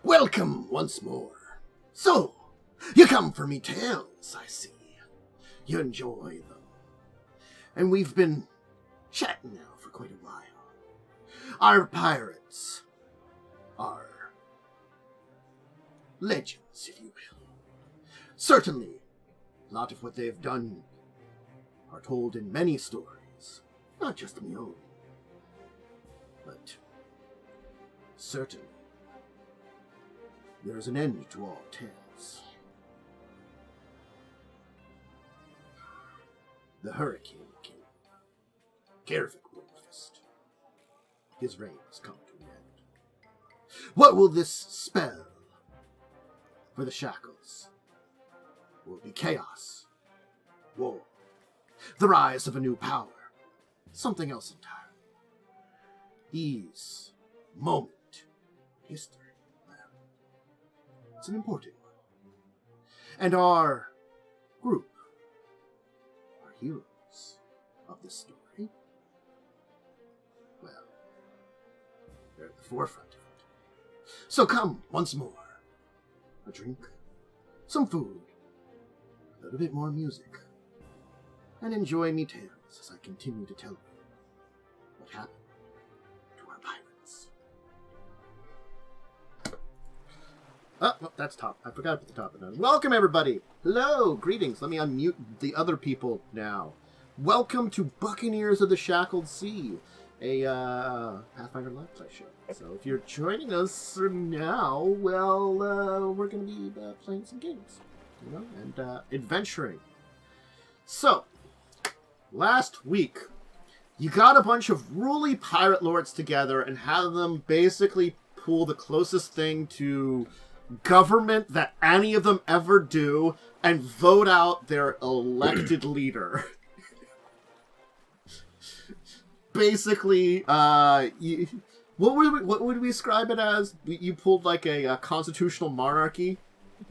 Welcome once more. So, you come for me tales, I see. You enjoy them. And we've been chatting now for quite a while. Our pirates are legends, if you will. Certainly, a lot of what they have done are told in many stories, not just my own. But certainly, there is an end to all tales. The Hurricane King, Gavet Warpriest. His reign has come to an end. What will this spell for the Shackles? Will it be chaos, war, the rise of a new power, something else entirely? These moment history, it's an important one. And our group, our heroes of this story, well, they're at the forefront of it. So come once more. A drink, some food, a little bit more music, and enjoy me tales as I continue to tell you what happened to our pirates. Oh, that's top. I forgot to put the top on. Welcome, everybody. Hello, greetings. Let me unmute the other people now. Welcome to Buccaneers of the Shackled Sea, a Pathfinder Live Play show. So if you're joining us now, well, we're going to be playing some games, and adventuring. So, last week, you got a bunch of ruly pirate lords together and had them basically pull the closest thing to government that any of them ever do and vote out their elected leader. Basically, what would we describe it as? You pulled like a constitutional monarchy.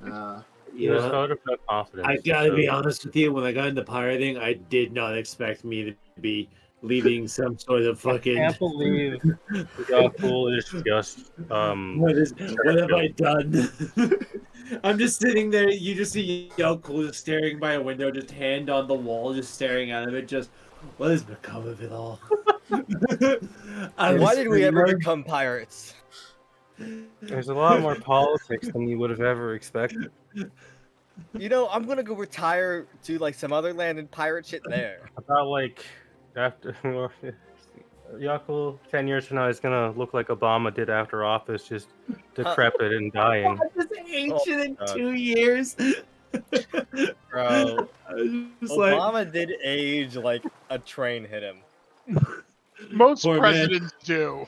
You just voted for confidence. I gotta be honest with you. When I got into pirating, I did not expect me to be leading some sort of fucking. I can't believe Yaalkol is just. What have I done? I'm just sitting there. You just see Yaalkol just staring by a window, just hand on the wall, just staring at him. It just, what has become of it all? Why did we ever become pirates? There's a lot more politics than you would have ever expected. You know, I'm gonna go retire to like some other land and pirate shit there. About like after Yaalkol 10 years from now is gonna look like Obama did after office, just decrepit and dying. Just ancient in 2 years. Bro, Obama like... did age like a train hit him. Most Poor presidents do.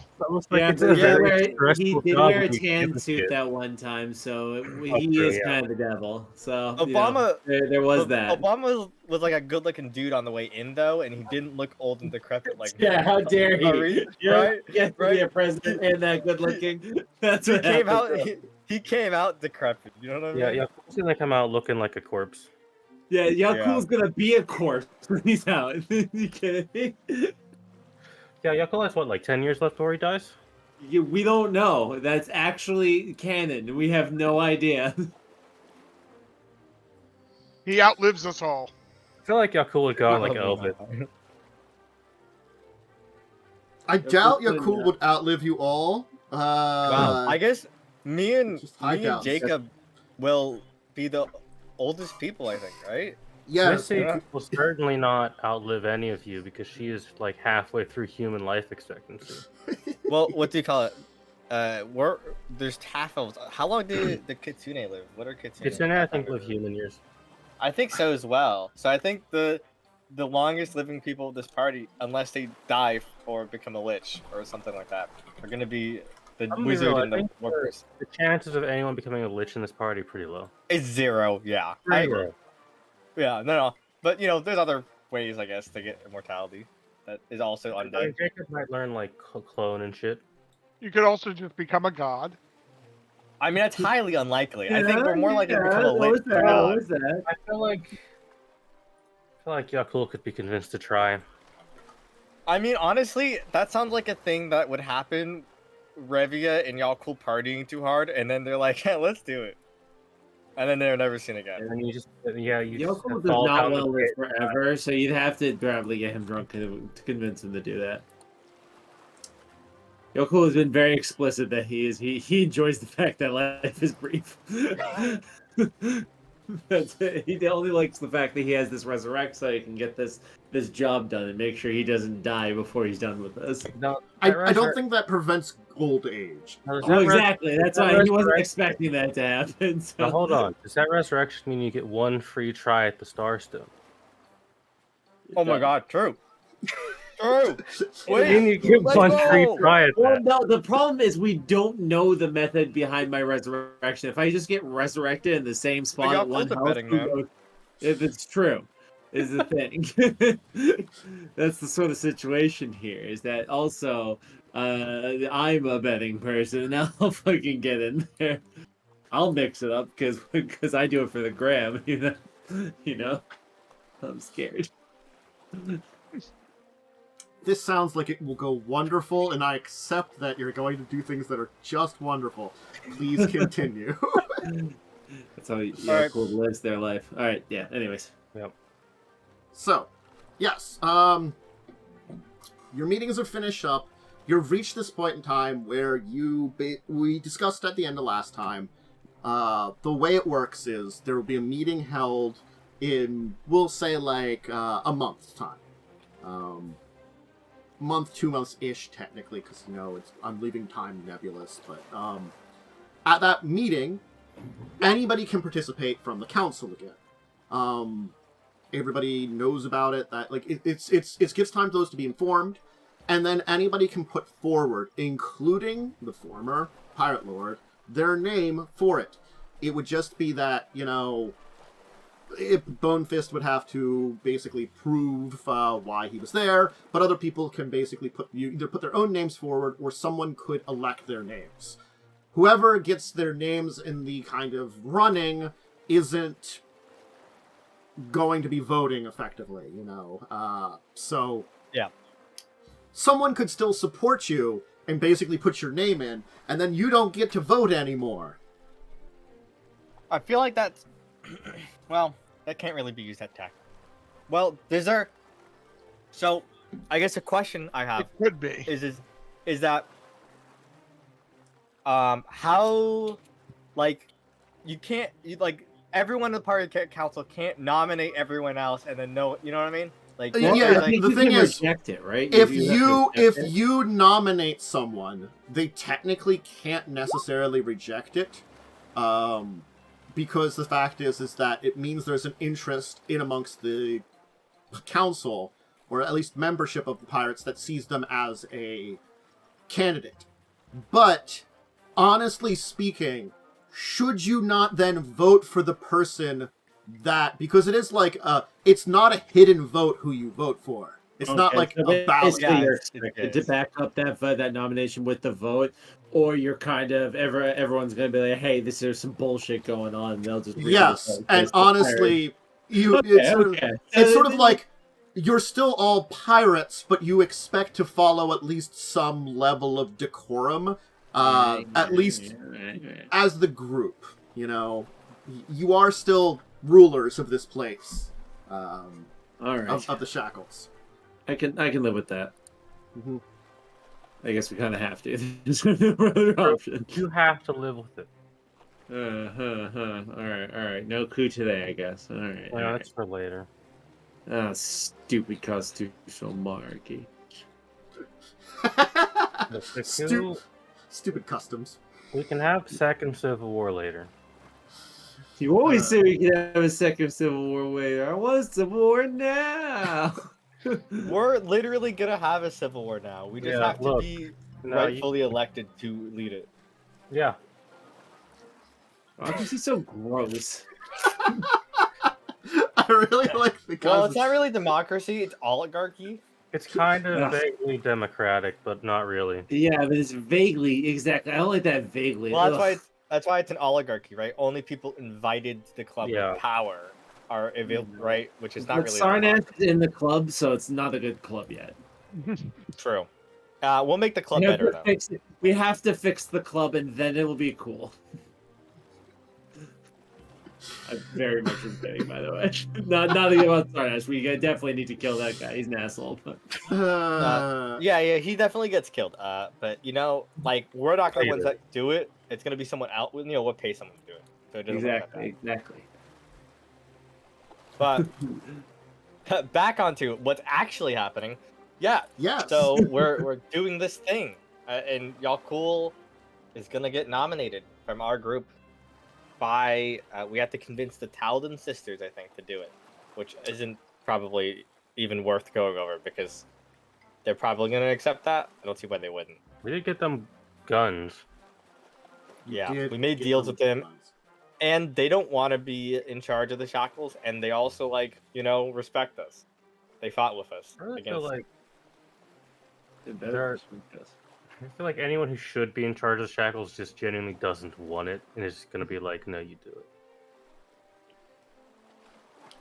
Yeah, he did wear a tan suit that one time, so he is kind of the devil. So Obama, there was that. Obama was like a good-looking dude on the way in, though, and he didn't look old and decrepit like. Yeah, how dare he? Right? Yeah, right. Be a president and that good-looking. That's what came out. He came out decrepit. You know what I mean? Yeah, Yaalkol's gonna come out looking like a corpse. Yeah, Yaalkol's gonna be a corpse when he's out. You kidding me? Yeah, Yaalkol has what, like 10 years left before he dies? We don't know. That's actually canon. We have no idea. He outlives us all. I feel like Yaalkol would go on like Elvis. I doubt Yaalkol would outlive you all. Wow. I guess me and Jacub will be the oldest people, I think, right? Yes. Myste will certainly not outlive any of you because she is like halfway through human life expectancy. Well, what do you call it? There's half elves. How long did the Kitsune live? What are Kitsune? Kitsune, I think, live human years. I think so as well. So I think the longest living people of this party, unless they die or become a lich or something like that, are going to be the wizard and the Warpriest. The chances of anyone becoming a lich in this party are pretty low. It's 0, yeah. I agree. Yeah, no. But, there's other ways, I guess, to get immortality that is also undead. Jacub might learn, like, clone and shit. You could also just become a god. I mean, that's highly unlikely. I think we're more likely to become a lich than a god. I feel like Yaalkol could be convinced to try. I mean, honestly, that sounds like a thing that would happen Revia and Yaalkol partying too hard, and then they're like, "Yeah, let's do it," and then they're never seen again. And then you just just Yoko does fall not down want to the live pit. forever, so you'd have to probably get him drunk to convince him to do that. Yoko has been very explicit that he enjoys the fact that life is brief. That's it. He only likes the fact that he has this resurrect so he can get this job done and make sure he doesn't die before he's done with this. No, I don't think that prevents old age. Oh, exactly. That's why he wasn't expecting that to happen. So. Now, hold on. Does that resurrection mean you get one free try at the Starstone? Oh my God, true. True. Then you get let's one go. free try at Well, that. no, the problem is we don't know the method behind my resurrection. If I just get resurrected in the same spot got at one cultic health, betting, man. if it's true, is the thing. That's the sort of situation here. Is that also I'm a betting person, and I'll fucking get in there. I'll mix it up because I do it for the gram. You know, I'm scared. This sounds like it will go wonderful, and I accept that you're going to do things that are just wonderful. Please continue. That's how Yaalkol lives their life. All right, yeah. Anyways. Yep. So, yes, your meetings are finished up. You've reached this point in time where we discussed at the end of last time. The way it works is there will be a meeting held in, we'll say, like a month's time. Month, 2 months-ish, technically, because, I'm leaving time nebulous, but, at that meeting, anybody can participate from the council again. Everybody knows about it, that, like, it gives time for those to be informed, and then anybody can put forward, including the former Pirate Lord, their name for it. It would just be that, Bonefist would have to basically prove why he was there, but other people can basically either put their own names forward, or someone could elect their names. Whoever gets their names in the kind of running isn't going to be voting effectively, so Yeah. Someone could still support you and basically put your name in, and then you don't get to vote anymore. I feel like that's well, that can't really be used at tech. Well, so I guess a question I have It could be. is that how everyone in the party council can't nominate everyone else and then you know what I mean? Like the thing is, reject it, right? if you nominate someone, they technically can't necessarily reject it. Because the fact is that it means there's an interest in amongst the council, or at least membership of the pirates, that sees them as a candidate. But, honestly speaking, should you not then vote for the person because it is like, it's not a hidden vote who you vote for. It's not like a ballot. You're expected to back up that nomination with the vote, or you're kind of everyone's gonna be like, "Hey, there's some bullshit going on." And they'll just and honestly, it's sort of like you're still all pirates, but you expect to follow at least some level of decorum, at least as the group. You are still rulers of this place, all right, of the Shackles. I can live with that. Mm-hmm. I guess we kind of have to. There's no other option. You have to live with it. All right. No coup today, I guess. All right. Yeah, that's for later. Ah, stupid constitutional monarchy. Stupid customs. We can have second Civil War later. You always say we can have a second Civil War later. I want a Civil War now. We're literally gonna have a civil war now. We just have to be rightfully elected to lead it. Yeah. Democracy's so gross. I really like the Well, it's not really democracy, it's oligarchy. It's kind of vaguely democratic, but not really. Yeah, but it's vaguely, exactly. I don't like that vaguely. Well, that's why it's an oligarchy, right? Only people invited to the club with power are available, right? Which is not really. Sarnath is in the club, so it's not a good club yet. True. We'll make the club We have better to though. fix it. We have to fix the club, and then it will be cool. I'm very much kidding, by the way. Not about Stardust. We definitely need to kill that guy. He's an asshole. But... Yeah, he definitely gets killed. But you know, like we're not the ones Later. that do it. It's gonna be someone else. You know, we'll pay someone to do it. So it doesn't work that Exactly. bad. But back onto what's actually happening. Yeah. Yes. So we're doing this thing, and Yaalkol is gonna get nominated from our group. By we have to convince the Taldan sisters, I think, to do it, which isn't probably even worth going over because they're probably gonna accept that. I don't see why they wouldn't. We did get them guns. Yeah, we made deals with them, and they don't want to be in charge of the shackles, and they also respect us. They fought with us I really against. feel like There I feel like anyone who should be in charge of the shackles just genuinely doesn't want it, and is just gonna be like, "No, you do it."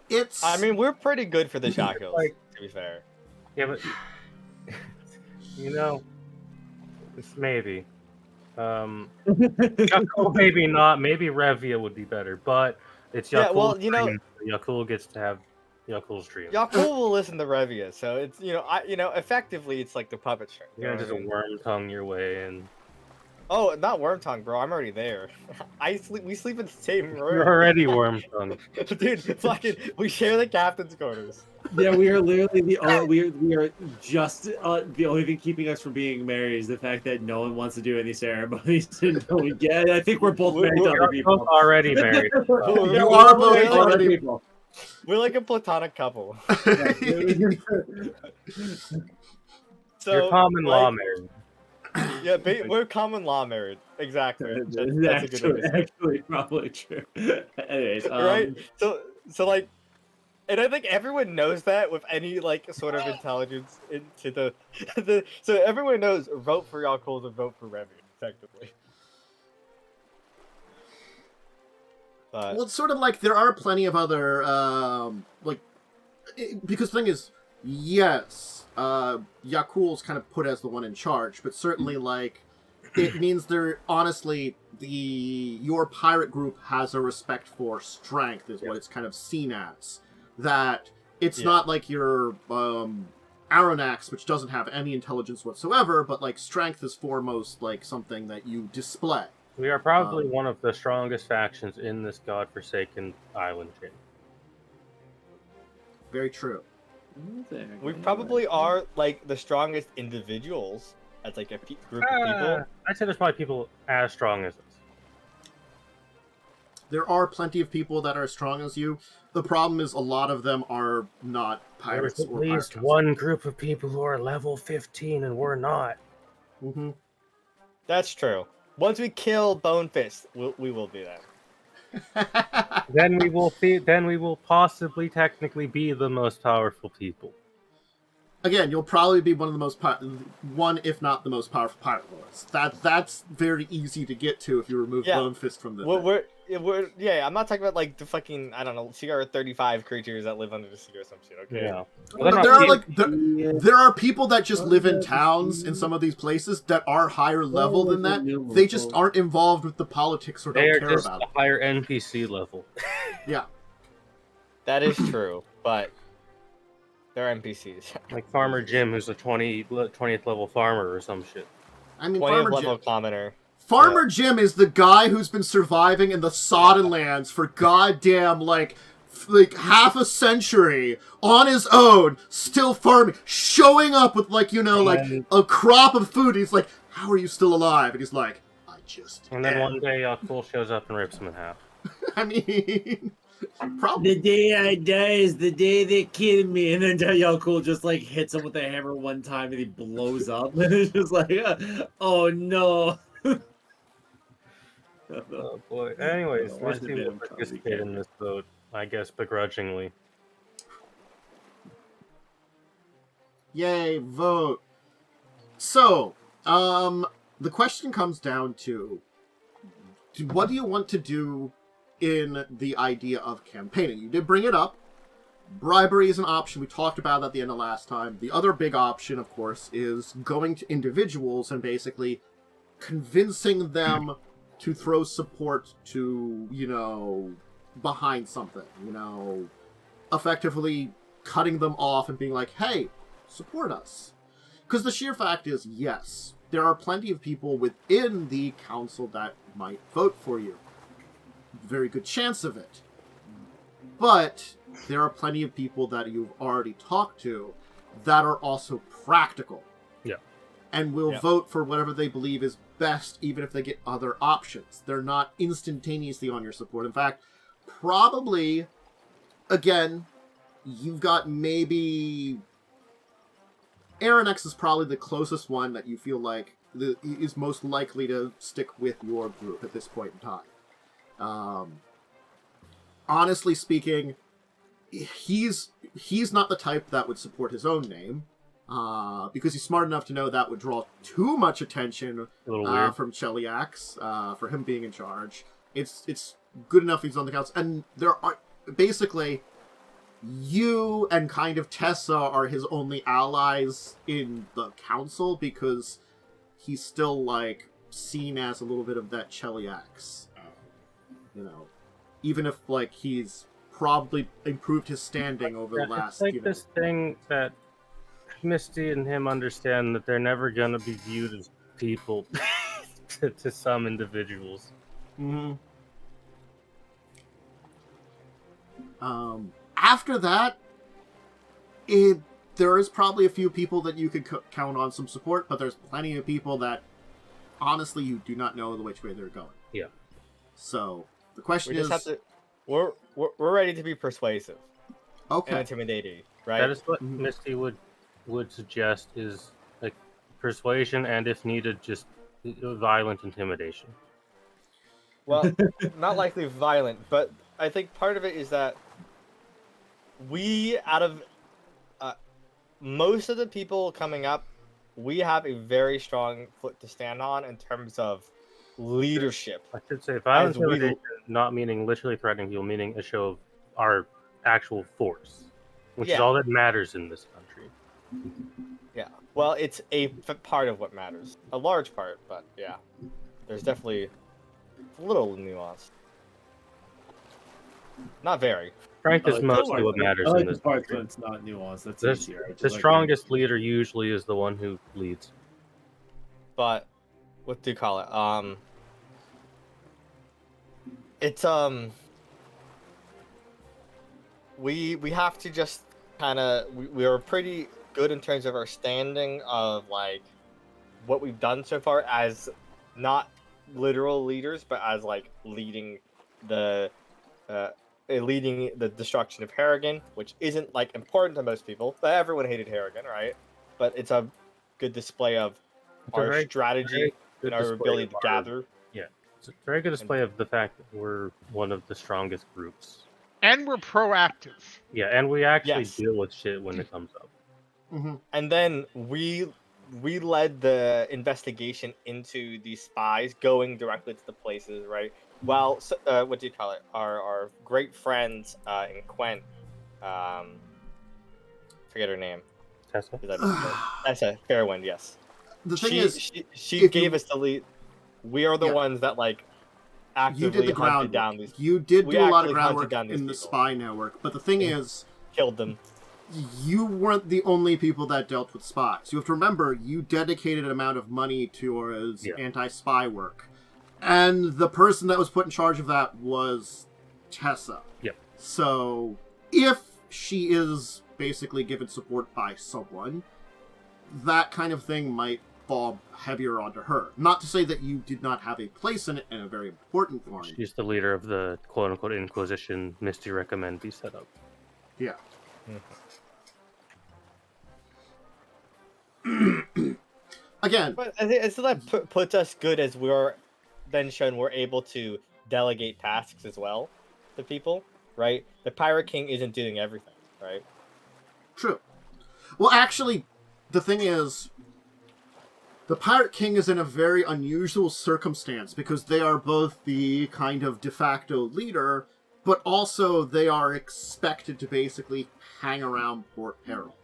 It's. I mean, we're pretty good for the shackles, Like- to be fair. Yeah, but it's maybe. Yaalkol, maybe not. Maybe Revia would be better, but it's Yaalkol's Yeah, well, dream. Yaalkol gets to have Yaalkol's dream. Yaalkol will listen to Revia, so it's effectively it's like the puppet string. You're gonna just worm tongue your way in. Oh, not worm tongue, bro. I'm already there. We sleep in the same room. You're already worm tongue. Dude, fucking, we share the captain's quarters. Yeah, we are literally the only. We are just the only thing keeping us from being married is the fact that no one wants to do any ceremonies. And no one get. I think we're both married to other You're people. both already married. You are both We're like- already. People. We're like a platonic couple. So You're common law like, married. Yeah, we're common law married. Exactly. That's a good way to say it. Actually, probably true. Anyways, Right? So like, and I think everyone knows that with any sort of intelligence into the so everyone knows vote for Yaalkol to vote for Revia, effectively. But Well, it's sort of like there are plenty of other, because the thing is, yes, Yaalkol's kind of put as the one in charge, but certainly, it means honestly, your pirate group has a respect for strength, is what it's kind of seen as. That it's not like your, Aronax, which doesn't have any intelligence whatsoever, but, strength is foremost, something that you display. We are probably one of the strongest factions in this godforsaken island chain. Very true. we probably are the strongest individuals as a group of people. I'd say there's probably people as strong as us. There are plenty of people that are as strong as you. The problem is a lot of them are not pirates There's at or least pirate one group of people who are level 15 and we're not. Mm-hmm. That's true. Once we kill Bone Fist, we will do that. Then we will possibly technically be the most powerful people. Again, you'll probably be one of the most one, if not the most powerful pirate lords. That's very easy to get to if you remove Bone Fist from the thing. I'm not talking about the fucking CR35 creatures that live under the sea or some shit. Okay. Yeah. Well, there are people that just live in towns in some of these places that are higher level than that. They just aren't involved with the politics or They don't are care just about a it. higher NPC level. Yeah. That is true, but they're NPCs. Like Farmer Jim, who's a 20th level farmer or some shit. I mean, 20th level commoner. Farmer Jim is the guy who's been surviving in the Sodden lands for goddamn half a century on his own, still farming, showing up with a crop of food. He's like, "How are you still alive?" And he's like, "I just." And then am." one day Yaalkol shows up and rips him in half. I mean, probably. The day I die is the day they kill me, and then Yaalkol just hits him with a hammer one time, and he blows up. And it's just oh no. Oh boy. Anyways, Why Myste did will they participate in this vote, I guess begrudgingly. Yay, vote. So, the question comes down to, what do you want to do in the idea of campaigning? You did bring it up, bribery is an option. We talked about that at the end of last time. The other big option, of course, is going to individuals and basically convincing them to throw support to, behind something, effectively cutting them off and being like, hey, support us. Because the sheer fact is, yes, there are plenty of people within the council that might vote for you. Very good chance of it. But there are plenty of people that you've already talked to that are also practical. Yeah. And will vote for whatever they believe is best, even if they get other options. They're not instantaneously on your support. In fact, probably, again, you've got maybe... Aranex is probably the closest one that you feel like is most likely to stick with your group at this point in time. Honestly speaking, he's not the type that would support his own name, because he's smart enough to know that would draw too much attention from Cheliax, for him being in charge. It's good enough he's on the council, and there are basically... You and kind of Tessa are his only allies in the council because he's still, seen as a little bit of that Cheliax. Even if, he's probably improved his standing over the last, It's this thing that Misty and him understand that they're never going to be viewed as people to some individuals. Mm-hmm. After that, there is probably a few people that you could count on some support, but there's plenty of people that, honestly, you do not know which way they're going. Yeah. So, the question We is... just have to... We're ready to be persuasive. Okay. And intimidating, right? That is what Misty would suggest is, persuasion and, if needed, just violent intimidation. Well, not likely violent, but I think part of it is that out of most of the people coming up, we have a very strong foot to stand on in terms of leadership. I should say violent intimidation, not meaning literally threatening people, meaning a show of our actual force, which is all that matters in this country. Yeah, well, it's a part of what matters. A large part, but yeah. There's definitely a little nuance. Not very. Strength is mostly what matters in this part country. that's not nuanced. That's The easier. The strongest leader usually is the one who leads. But what do you call it? It's we have to just kind of we are pretty good in terms of our standing of what we've done so far as not literal leaders, but as leading the destruction of Harrigan, which isn't important to most people, but everyone hated Harrigan, right? But it's a good display of our strategy and our ability to gather. Yeah, it's a very good display of the fact that we're one of the strongest groups. And we're proactive. Yeah, and we actually deal with shit when it comes up. Mm-hmm. And then we led the investigation into these spies going directly to the places, right? Well, what do you call it? Our great friends in Quent, forget her name. Tessa? Tessa Fairwind, yes. The thing is, she gave us the lead. We are the ones that actively hunted down these. You did do a lot of groundwork in the spy network, but the thing is, killed them. You weren't the only people that dealt with spies. You have to remember, you dedicated an amount of money towards anti-spy work. And the person that was put in charge of that was Tessa. Yep. So, if she is basically given support by someone, that kind of thing might fall heavier onto her. Not to say that you did not have a place in it, and a very important one. She's the leader of the quote-unquote Inquisition Misty recommend be set up. Yeah. Again, but I think that puts us good as we're then shown we're able to delegate tasks as well to people, right? The Pirate King isn't doing everything, right? True. Well, actually, the thing is, the Pirate King is in a very unusual circumstance because they are both the kind of de facto leader, but also they are expected to basically hang around Port Peril.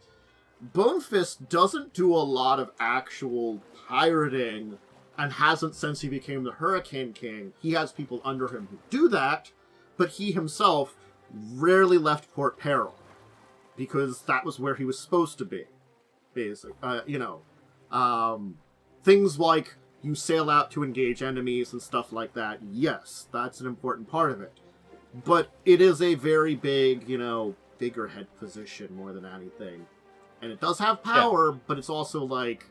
Bonefist doesn't do a lot of actual pirating, and hasn't since he became the Hurricane King. He has people under him who do that, but he himself rarely left Port Peril, because that was where he was supposed to be, basically. Things like you sail out to engage enemies and stuff like that, yes, that's an important part of it. But it is a very big, figurehead position more than anything. And it does have power, but it's also like,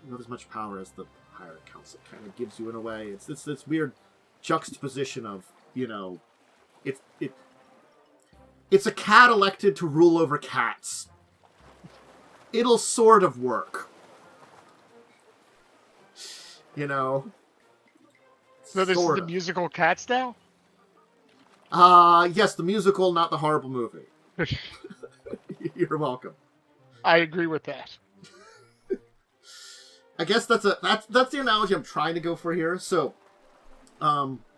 not as much power as the Pirate Council kind of gives you in a way. It's this weird juxtaposition of, it's a cat elected to rule over cats. It'll sort of work. So this is the musical Cats now? Yes, the musical, not the horrible movie. You're welcome. I agree with that. I guess that's the analogy I'm trying to go for here. So,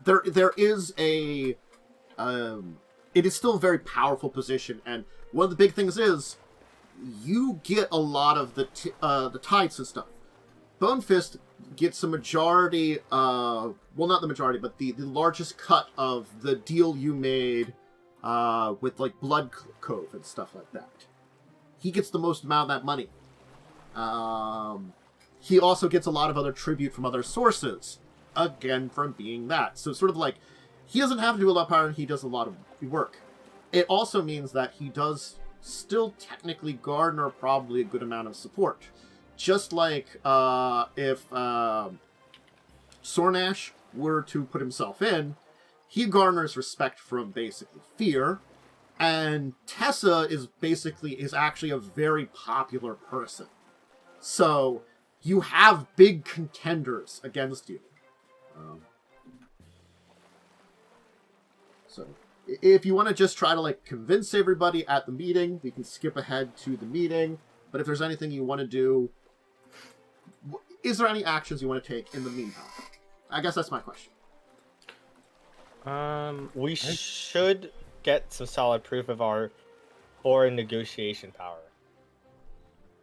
there is it is still a very powerful position, and one of the big things is you get a lot of the tides and stuff. Bonefist gets a majority, well, not the majority, but the largest cut of the deal you made with, like, Blood Cove and stuff like that. He gets the most amount of that money. He also gets a lot of other tribute from other sources, again, from being that. So it's sort of like, he doesn't have to do a lot of power, and he does a lot of work. It also means that he does still technically garner probably a good amount of support. Just like if Sornash were to put himself in, he garners respect from basically fear, and Tessa is actually a very popular person. So you have big contenders against you. So if you want to just try to like convince everybody at the meeting, we can skip ahead to the meeting. But if there's anything you want to do, is there any actions you want to take in the meantime? I guess that's my question. We should get some solid proof of our foreign negotiation power.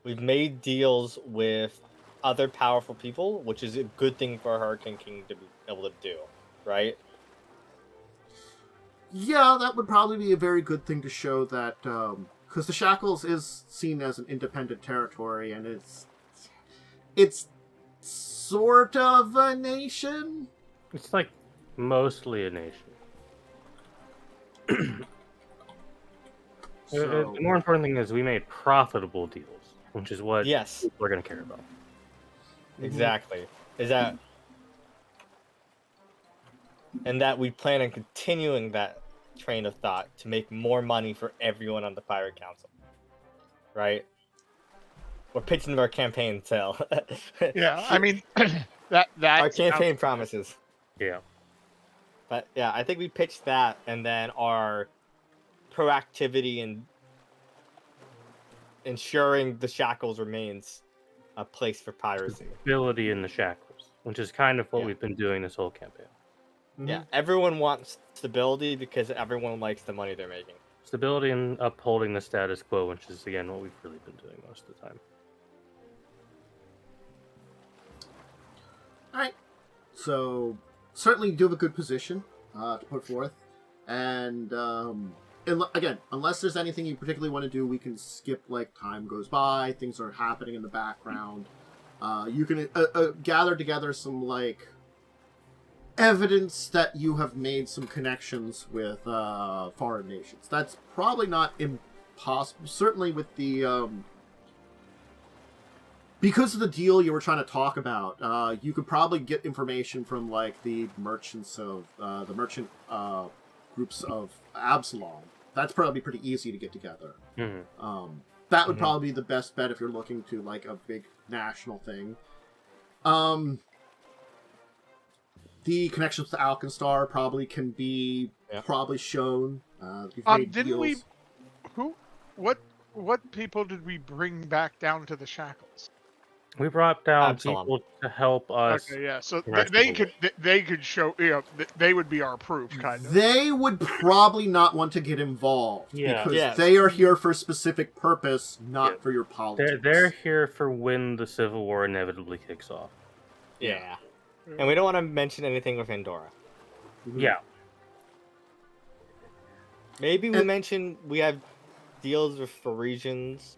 We've made deals with other powerful people, which is a good thing for a Hurricane King to be able to do, right? Yeah, that would probably be a very good thing to show that, because the Shackles is seen as an independent territory, and it's sort of a nation. It's like mostly a nation. So, The more important thing is we made profitable deals, which is what we're going to care about. Exactly. Is that... And that we plan on continuing that train of thought to make more money for everyone on the Pirate Council. Right? We're pitching our campaign sale. Yeah, I mean, that our campaign promises. Yeah. But yeah, I think we pitched that, and then our proactivity in ensuring the Shackles remains a place for piracy. Stability in the Shackles, which is kind of what we've been doing this whole campaign. mhm. Yeah, everyone wants stability because everyone likes the money they're making. Stability and upholding the status quo, which is, again, what we've really been doing most of the time. Alright. So, certainly you do have a good position to put forth. And, again, unless there's anything you particularly want to do, we can skip, like, time goes by, things are happening in the background. You can gather together some, like, evidence that you have made some connections with foreign nations. That's probably not impossible. Certainly with the... because of the deal you were trying to talk about, you could probably get information from, like, the merchants of... the merchant groups of Absalom. That's probably pretty easy to get together. Mm-hmm. That would probably be the best bet if you're looking to, like, a big national thing. The connections to Alkenstar probably can be probably shown. You've made didn't we? deals. What people did we bring back down to the Shackles? We brought down Absalom. people to help us. Okay, yeah. So rest they of the could they could show, they would be our proof, kind of. They would probably not want to get involved Yeah. because Yeah. they are here for a specific purpose, not Yeah. for your politics. They're here for when the Civil War inevitably kicks off. Yeah. And we don't want to mention anything with Andorra. Mhm. Yeah. Maybe we And- mention we have deals with for regions.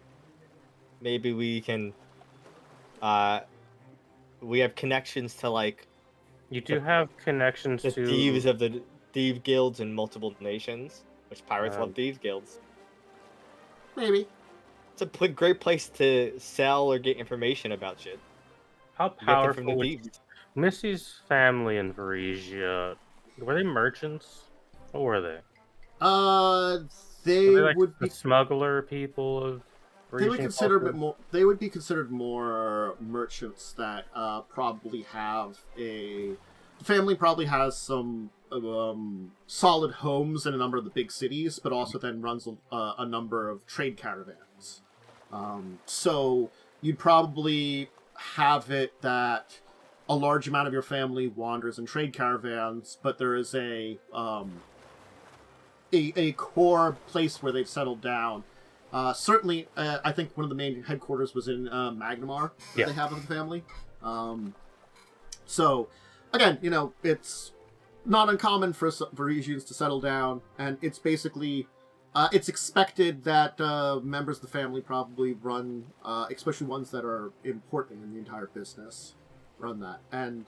Maybe we can. We have connections to like You do have connections the to thieves of the thieve guilds in multiple nations, which pirates Um, love thieves guilds. Maybe. It's a great place to sell or get information about shit. how You get them powerful from the would thieves. Missy's family in Varesia, were they merchants? What were they? They Were they like would the be. smuggler people of They would Varesian consider a culture? bit more. They would be considered more merchants that probably have a. The family probably has some solid homes in a number of the big cities, but also then runs a number of trade caravans. So you'd probably have it that a large amount of your family wanders in trade caravans, but there is a core place where they've settled down. Certainly, I think one of the main headquarters was in Magnamar that Yeah. they have of the family. So, again, it's not uncommon for Varesians to settle down, and it's basically it's expected that members of the family probably run, especially ones that are important in the entire business, run that. And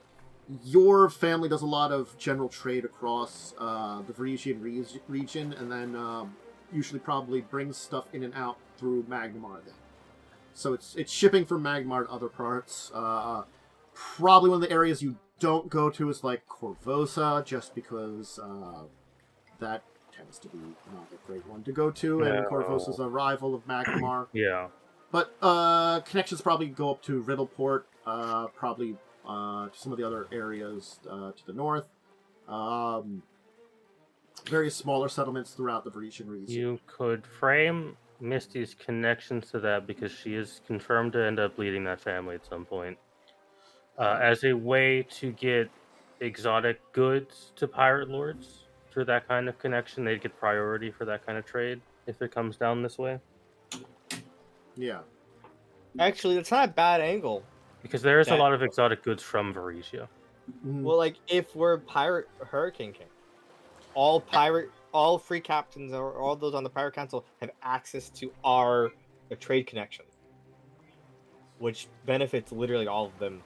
your family does a lot of general trade across the Varesian region, and then usually probably brings stuff in and out through Magnamar then. So it's shipping from Magnamar to other parts. Probably one of the areas you don't go to is like Corvosa, just because that tends to be not a great one to go to, and No. Corvosa's a rival of Magnamar. Yeah. But connections probably go up to Riddleport, probably to some of the other areas to the north. Various smaller settlements throughout the Varesian region. You could frame Misty's connections to that because she is confirmed to end up leading that family at some point. As a way to get exotic goods to pirate lords through that kind of connection, they'd get priority for that kind of trade if it comes down this way. Yeah. Actually, that's not a bad angle. Because there is a Okay. lot of exotic goods from Varesia. Mhm. Well, like if we're pirate Hurricane King, all free captains or all those on the pirate council have access to our trade connection, which benefits literally all of them.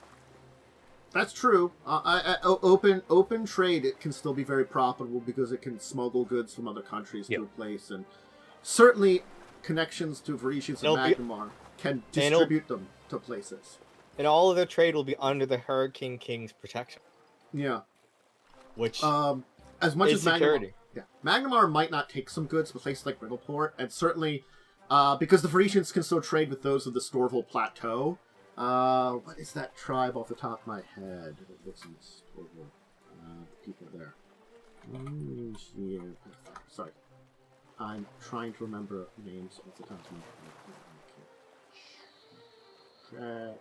That's true. Open trade, it can still be very profitable because it can smuggle goods from other countries Yep. to a place, and certainly connections to Varesians and It'll be- Magnamar can it'll- distribute them to places. And all of their trade will be under the Hurricane King's protection, Yeah. which As much is as security. Magnamar might not take some goods from places like Riddleport, and certainly because the Varesians can still trade with those of the Storval Plateau. What is that tribe off the top of my head that lives in Storval? The people there. Yeah. Sorry. I'm trying to remember names off the top of my head.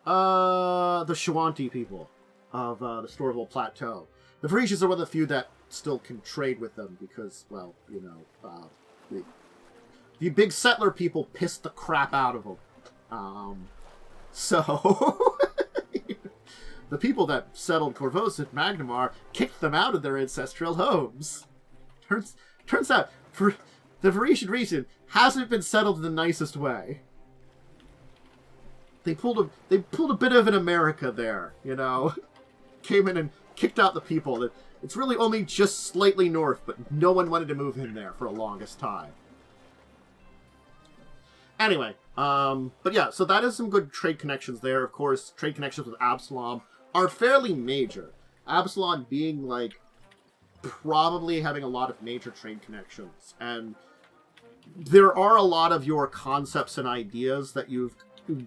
The Shawanti people of the Storval Plateau. The Varesians are one of the few that still can trade with them because, well, the big settler people pissed the crap out of them. So the people that settled Corvosa and Magnamar kicked them out of their ancestral homes. Turns out, for the Varesian region hasn't been settled in the nicest way. They pulled a bit of an America there, Came in and kicked out the people. It's really only just slightly north, but no one wanted to move in there for the longest time. Anyway, but yeah, so that is some good trade connections there. Of course, trade connections with Absalom are fairly major. Absalom being, probably having a lot of major trade connections. And there are a lot of your concepts and ideas that you've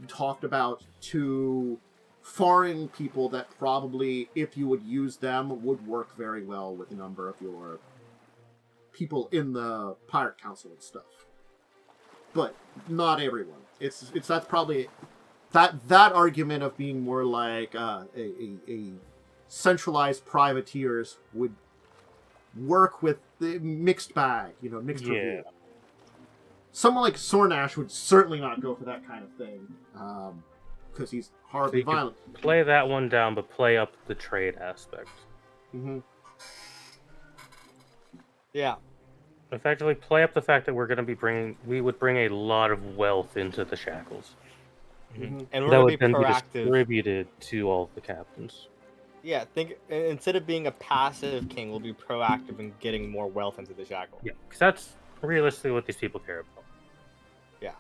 talked about to foreign people that probably, if you would use them, would work very well with a number of your people in the Pirate Council and stuff. But not everyone. it's that's probably that argument of being more like a centralized privateers would work with the mixed bag, mixed review. Someone like Sornash would certainly not go for that kind of thing, because he's horribly violent. Play that one down, but play up the trade aspect. Mm-hmm. Yeah. Effectively, play up the fact that we would bring a lot of wealth into the shackles. Mm-hmm. And we're that going would to be then proactive. Be distributed to all of the captains. Yeah, think instead of being a passive king, we'll be proactive in getting more wealth into the shackle. Yeah, because that's realistically what these people care about. Yeah.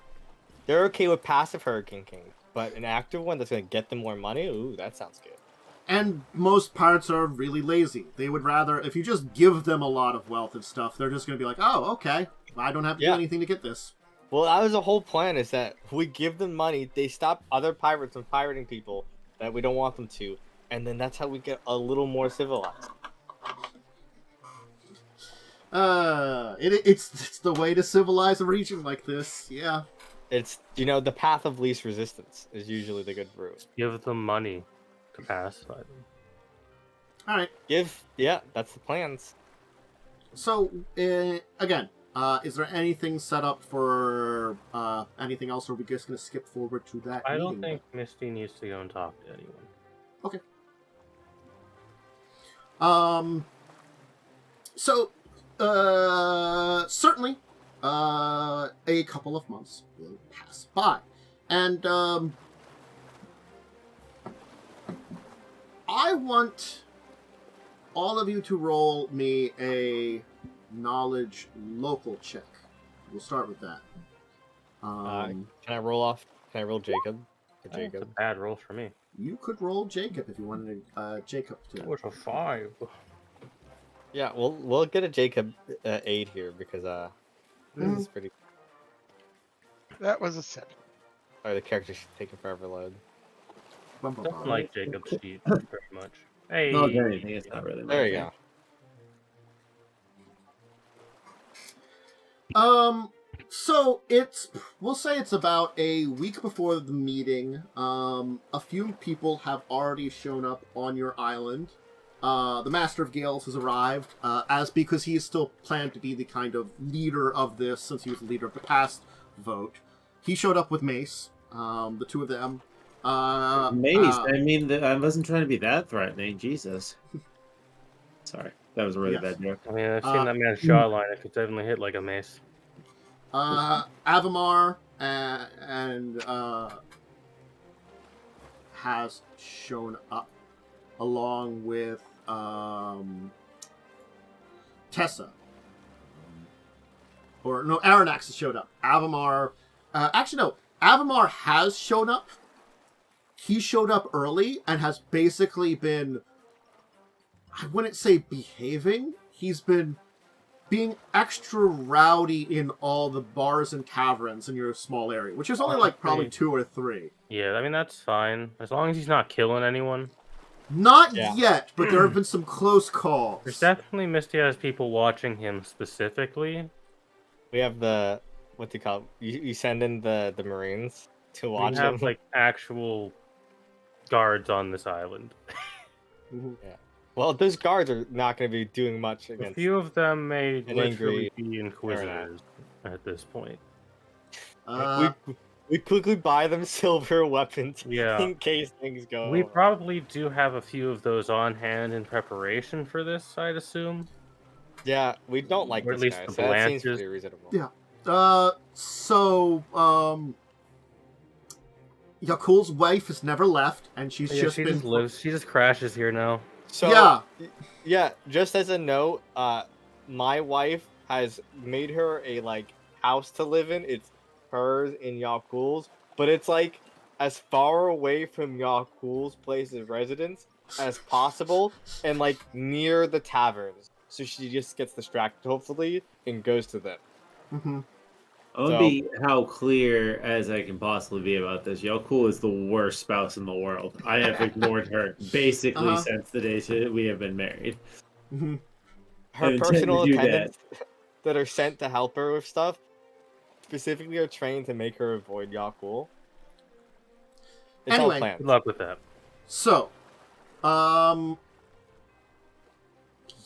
They're okay with passive Hurricane King, but an active one that's going to get them more money, ooh, that sounds good. And most pirates are really lazy. They would rather, if you just give them a lot of wealth and stuff, they're just going to be like, oh, okay, I don't have to do anything to get this. Well, that was the whole plan, is that if we give them money, they stop other pirates from pirating people that we don't want them to, and then that's how we get a little more civilized. It's the way to civilize a region like this, yeah. It's, the path of least resistance is usually the good route. Give them money to pacify them. Alright. That's the plans. So, again, is there anything set up for anything else, or are we just going to skip forward to that I meeting? don't think Misty needs to go and talk to anyone. Okay. So, certainly, a couple of months will pass by. And, I want all of you to roll me a knowledge local check. We'll start with that. Can I roll off? Can I roll Jacub? That's a bad roll for me. You could roll Jacub if you wanted Jacub to. What's a 5? Yeah, we'll get a Jacub 8 here because this is pretty. That was a 7. Or the character's taking forever to load. Don't like Jacob's sheet very much. Hey. Not anything. It's not really. There you go. So we'll say it's about a week before the meeting. A few people have already shown up on your island. The Master of Gales has arrived, because he is still planned to be the kind of leader of this, since he was the leader of the past vote. He showed up with Mace, the two of them. Mace, I wasn't trying to be that threatening, Jesus. Sorry, that was a really bad joke. I mean, I've seen that man's jawline. It could definitely hit like a mace. Avamar and has shown up along with Tessa. Or no, Aranax has showed up. Avamar, Avamar has shown up. He showed up early and has basically been, I wouldn't say behaving. He's been being extra rowdy in all the bars and taverns in your small area, which is only like probably 2 or 3. Yeah, I mean, that's fine. As long as he's not killing anyone. Not yet, but there have been some close calls. There's definitely Misty has people watching him specifically. We have the, what do you call it? You send in the Marines to watch We have, him. like, actual guards on this island. Yeah. Well, those guards are not going to be doing much against. A few of them may an literally angry be Inquisitors at this point. We quickly buy them silver weapons Yeah. in case things go. We over. probably do have a few of those on hand in preparation for this, I'd assume. Yeah, we don't like Or at this least guy, the so that seems Blanches. pretty reasonable. Yeah. Yaalkol's wife has never left, and she's Yeah, just she been... just lives. She just crashes here now. So, yeah, just as a note, my wife has made her a, house to live in. It's hers in Yaalkol's, but it's, as far away from Yaalkol's place of residence as possible, and, near the taverns. So she just gets distracted, hopefully, and goes to them. Mm-hmm. I want to be how clear as I can possibly be about this. Yaalkol is the worst spouse in the world. I have ignored her basically since the day we have been married. Mm-hmm. Her personal attendants that are sent to help her with stuff, specifically are trained to make her avoid Yaalkol. It's Anyway. all planned. Good luck with that. So,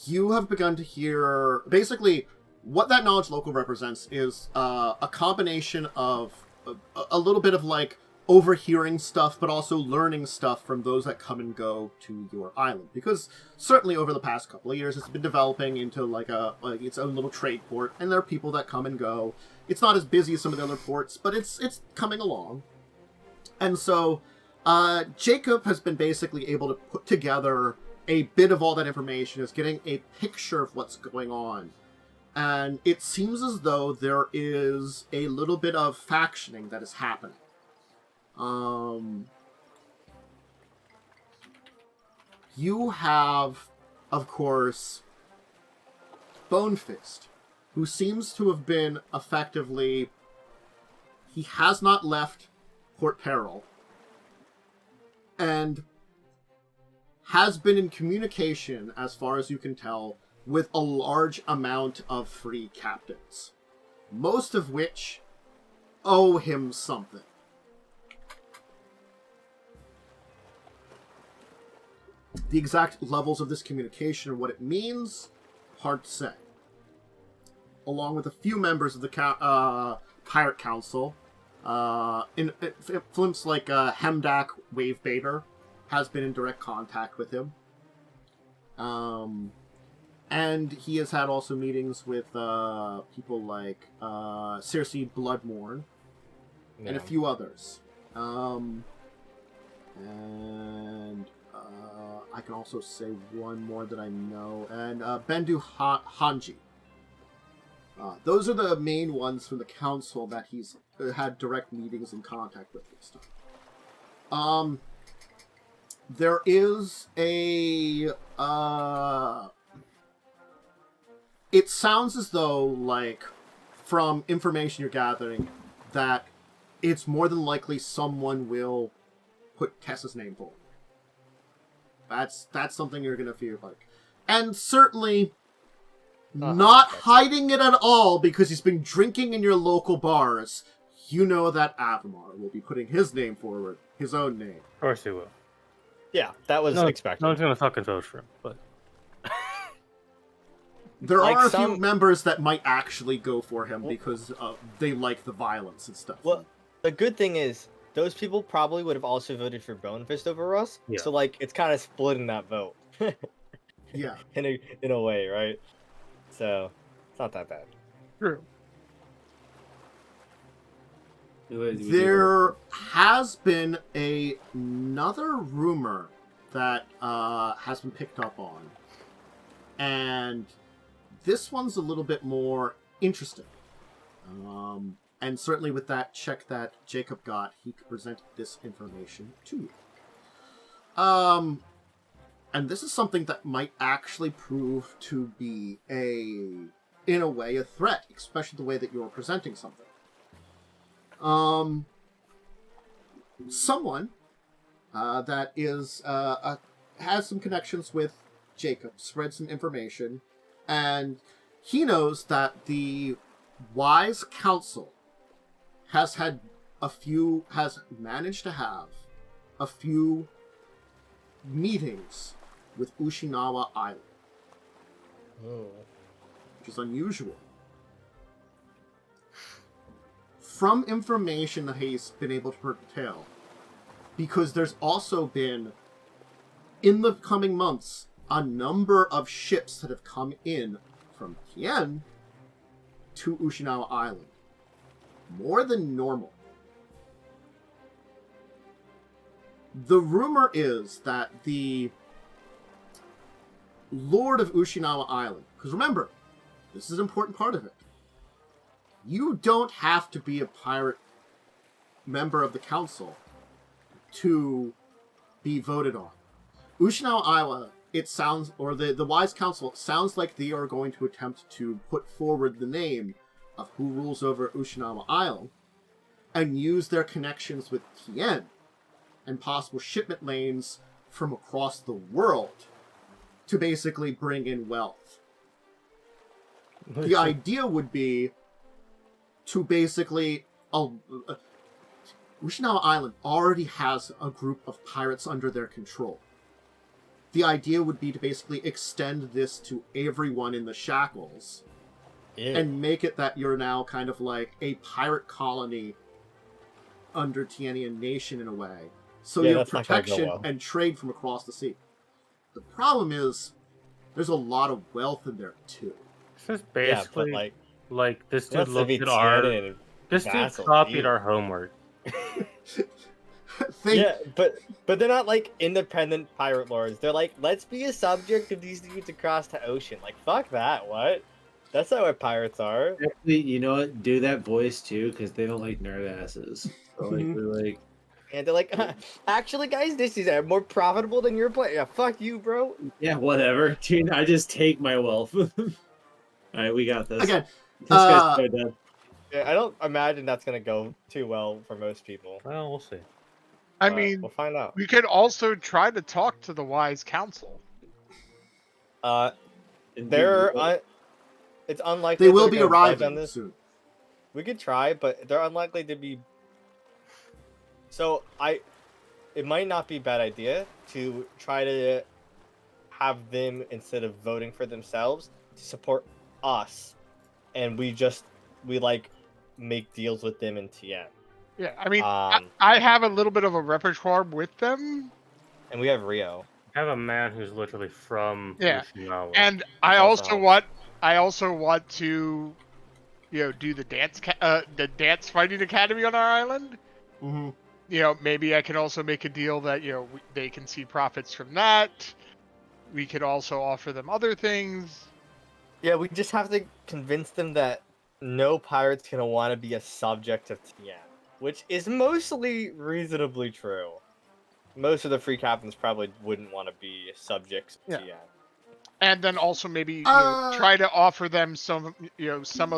you have begun to hear... Basically, what that knowledge local represents is a combination of a little bit of, like, overhearing stuff, but also learning stuff from those that come and go to your island. Because certainly over the past couple of years, it's been developing into, like, its own little trade port, and there are people that come and go. It's not as busy as some of the other ports, but it's coming along. And so, Jacub has been basically able to put together a bit of all that information, is getting a picture of what's going on. And it seems as though there is a little bit of factioning that is happening. You have, of course, Bonefist, who seems to have been effectively... He has not left Port Peril, and has been in communication, as far as you can tell, with a large amount of free captains, most of which owe him something. The exact levels of this communication and what it means, hard to say. Along with a few members of the Pirate Council, influence like Hemdak Wavebaiter has been in direct contact with him. And he has had also meetings with people like Circe Bloodmourn and a few others. I can also say one more that I know. And Bendu Hanji. Those are the main ones from the council that he's had direct meetings and contact with this time. There is a... It sounds as though, like, from information you're gathering, that it's more than likely someone will put Tessa's name forward. That's something you're going to feel like. And certainly not hiding it at all because he's been drinking in your local bars. You know that Avamar will be putting his name forward, his own name. Of course he will. Yeah, that was expected. No one's going to fucking vote for him, but... There are a few members that might actually go for him because they like the violence and stuff. Well, the good thing is, those people probably would have also voted for Bonefist over us. Yeah. So, like, it's kind of splitting that vote. Yeah. In a way, right? So, it's not that bad. True. There has been another rumor that has been picked up on. And this one's a little bit more interesting. And certainly with that check that Jacub got, he could present this information to you. And this is something that might actually prove to be in a way, a threat, especially the way that you're presenting something. Someone that is has some connections with Jacub spread some information, and he knows that the Wise Council has managed to have a few meetings with Ushinawa Island. Oh. Which is unusual. From information that he's been able to tell, because there's also been, in the coming months, a number of ships that have come in from Tien to Ushinawa Island. More than normal. The rumor is that the Lord of Ushinawa Island, because remember, this is an important part of it. You don't have to be a pirate member of the council to be voted on. Ushinawa Island, it sounds, or the Wise Council, it sounds like they are going to attempt to put forward the name of who rules over Ushinawa Island and use their connections with Tien and possible shipment lanes from across the world to basically bring in wealth. The idea would be to basically... Ushinawa Island already has a group of pirates under their control. The idea would be to basically extend this to everyone in the Shackles and make it that you're now kind of like a pirate colony under Tianian Nation in a way. So you have protection and trade from across the sea. The problem is, there's a lot of wealth in there too. This is basically like this dude looked at this dude copied our homework. Yeah, but they're not like independent pirate lords. They're like, let's be a subject of these dudes across the ocean. Like, fuck that. What? That's not what pirates are. Actually, you know what? Do that voice too, because they don't like nerd asses. So, like, they're like, and they're like, actually, guys, this is more profitable than your play. Yeah, fuck you, bro. Yeah, whatever. Dude, I just take my wealth. All right, we got this. Again, This guy's so dead. Yeah, I don't imagine that's gonna go too well for most people. Well, we'll see. I mean, we'll find out. We could also try to talk to the wise council. It's unlikely they will be arriving soon. We could try, but they're unlikely to be. So it might not be a bad idea to try to have them, instead of voting for themselves, to support us, and we like make deals with them in TN. Yeah, I mean, I have a little bit of a repertoire with them. And we have Rio. I have a man who's literally from Ushinawa. And I also want to, do the dance fighting academy on our island. Mm-hmm. Maybe I can also make a deal that they can see profits from that. We could also offer them other things. Yeah, we just have to convince them that no pirate's gonna want to be a subject of TN. Which is mostly reasonably true. Most of the free captains probably wouldn't want to be subjects of TN. And then also maybe try to offer them some of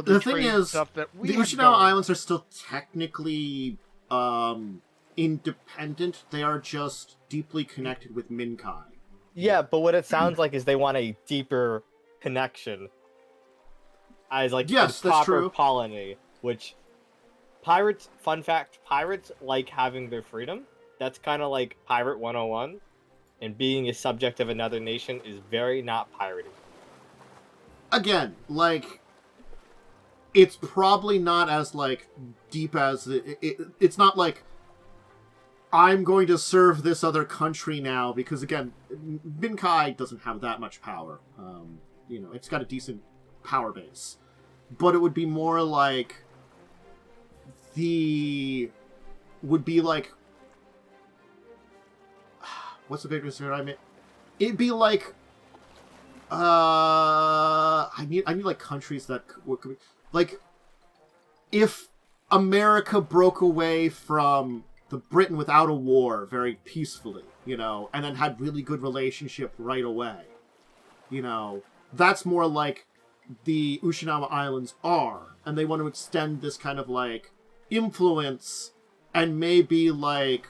the trade stuff that we. The Ushinawa Islands are still technically independent. They are just deeply connected with Minkai. Yeah, but what it sounds like is they want a deeper connection as like a proper colony, which. Pirates, fun fact, pirates like having their freedom. That's kind of like Pirate 101. And being a subject of another nation is very not pirating. Again, like, it's probably not as, like, deep as... It's not like, I'm going to serve this other country now, because, again, Minkai doesn't have that much power. It's got a decent power base. But it would be more like... would be like, what's the biggest word I mean? It'd be like, I need like countries that would, like, if America broke away from the Britain without a war very peacefully, and then had really good relationship right away, that's more like the Ushinawa Islands are, and they want to extend this kind of like influence and maybe like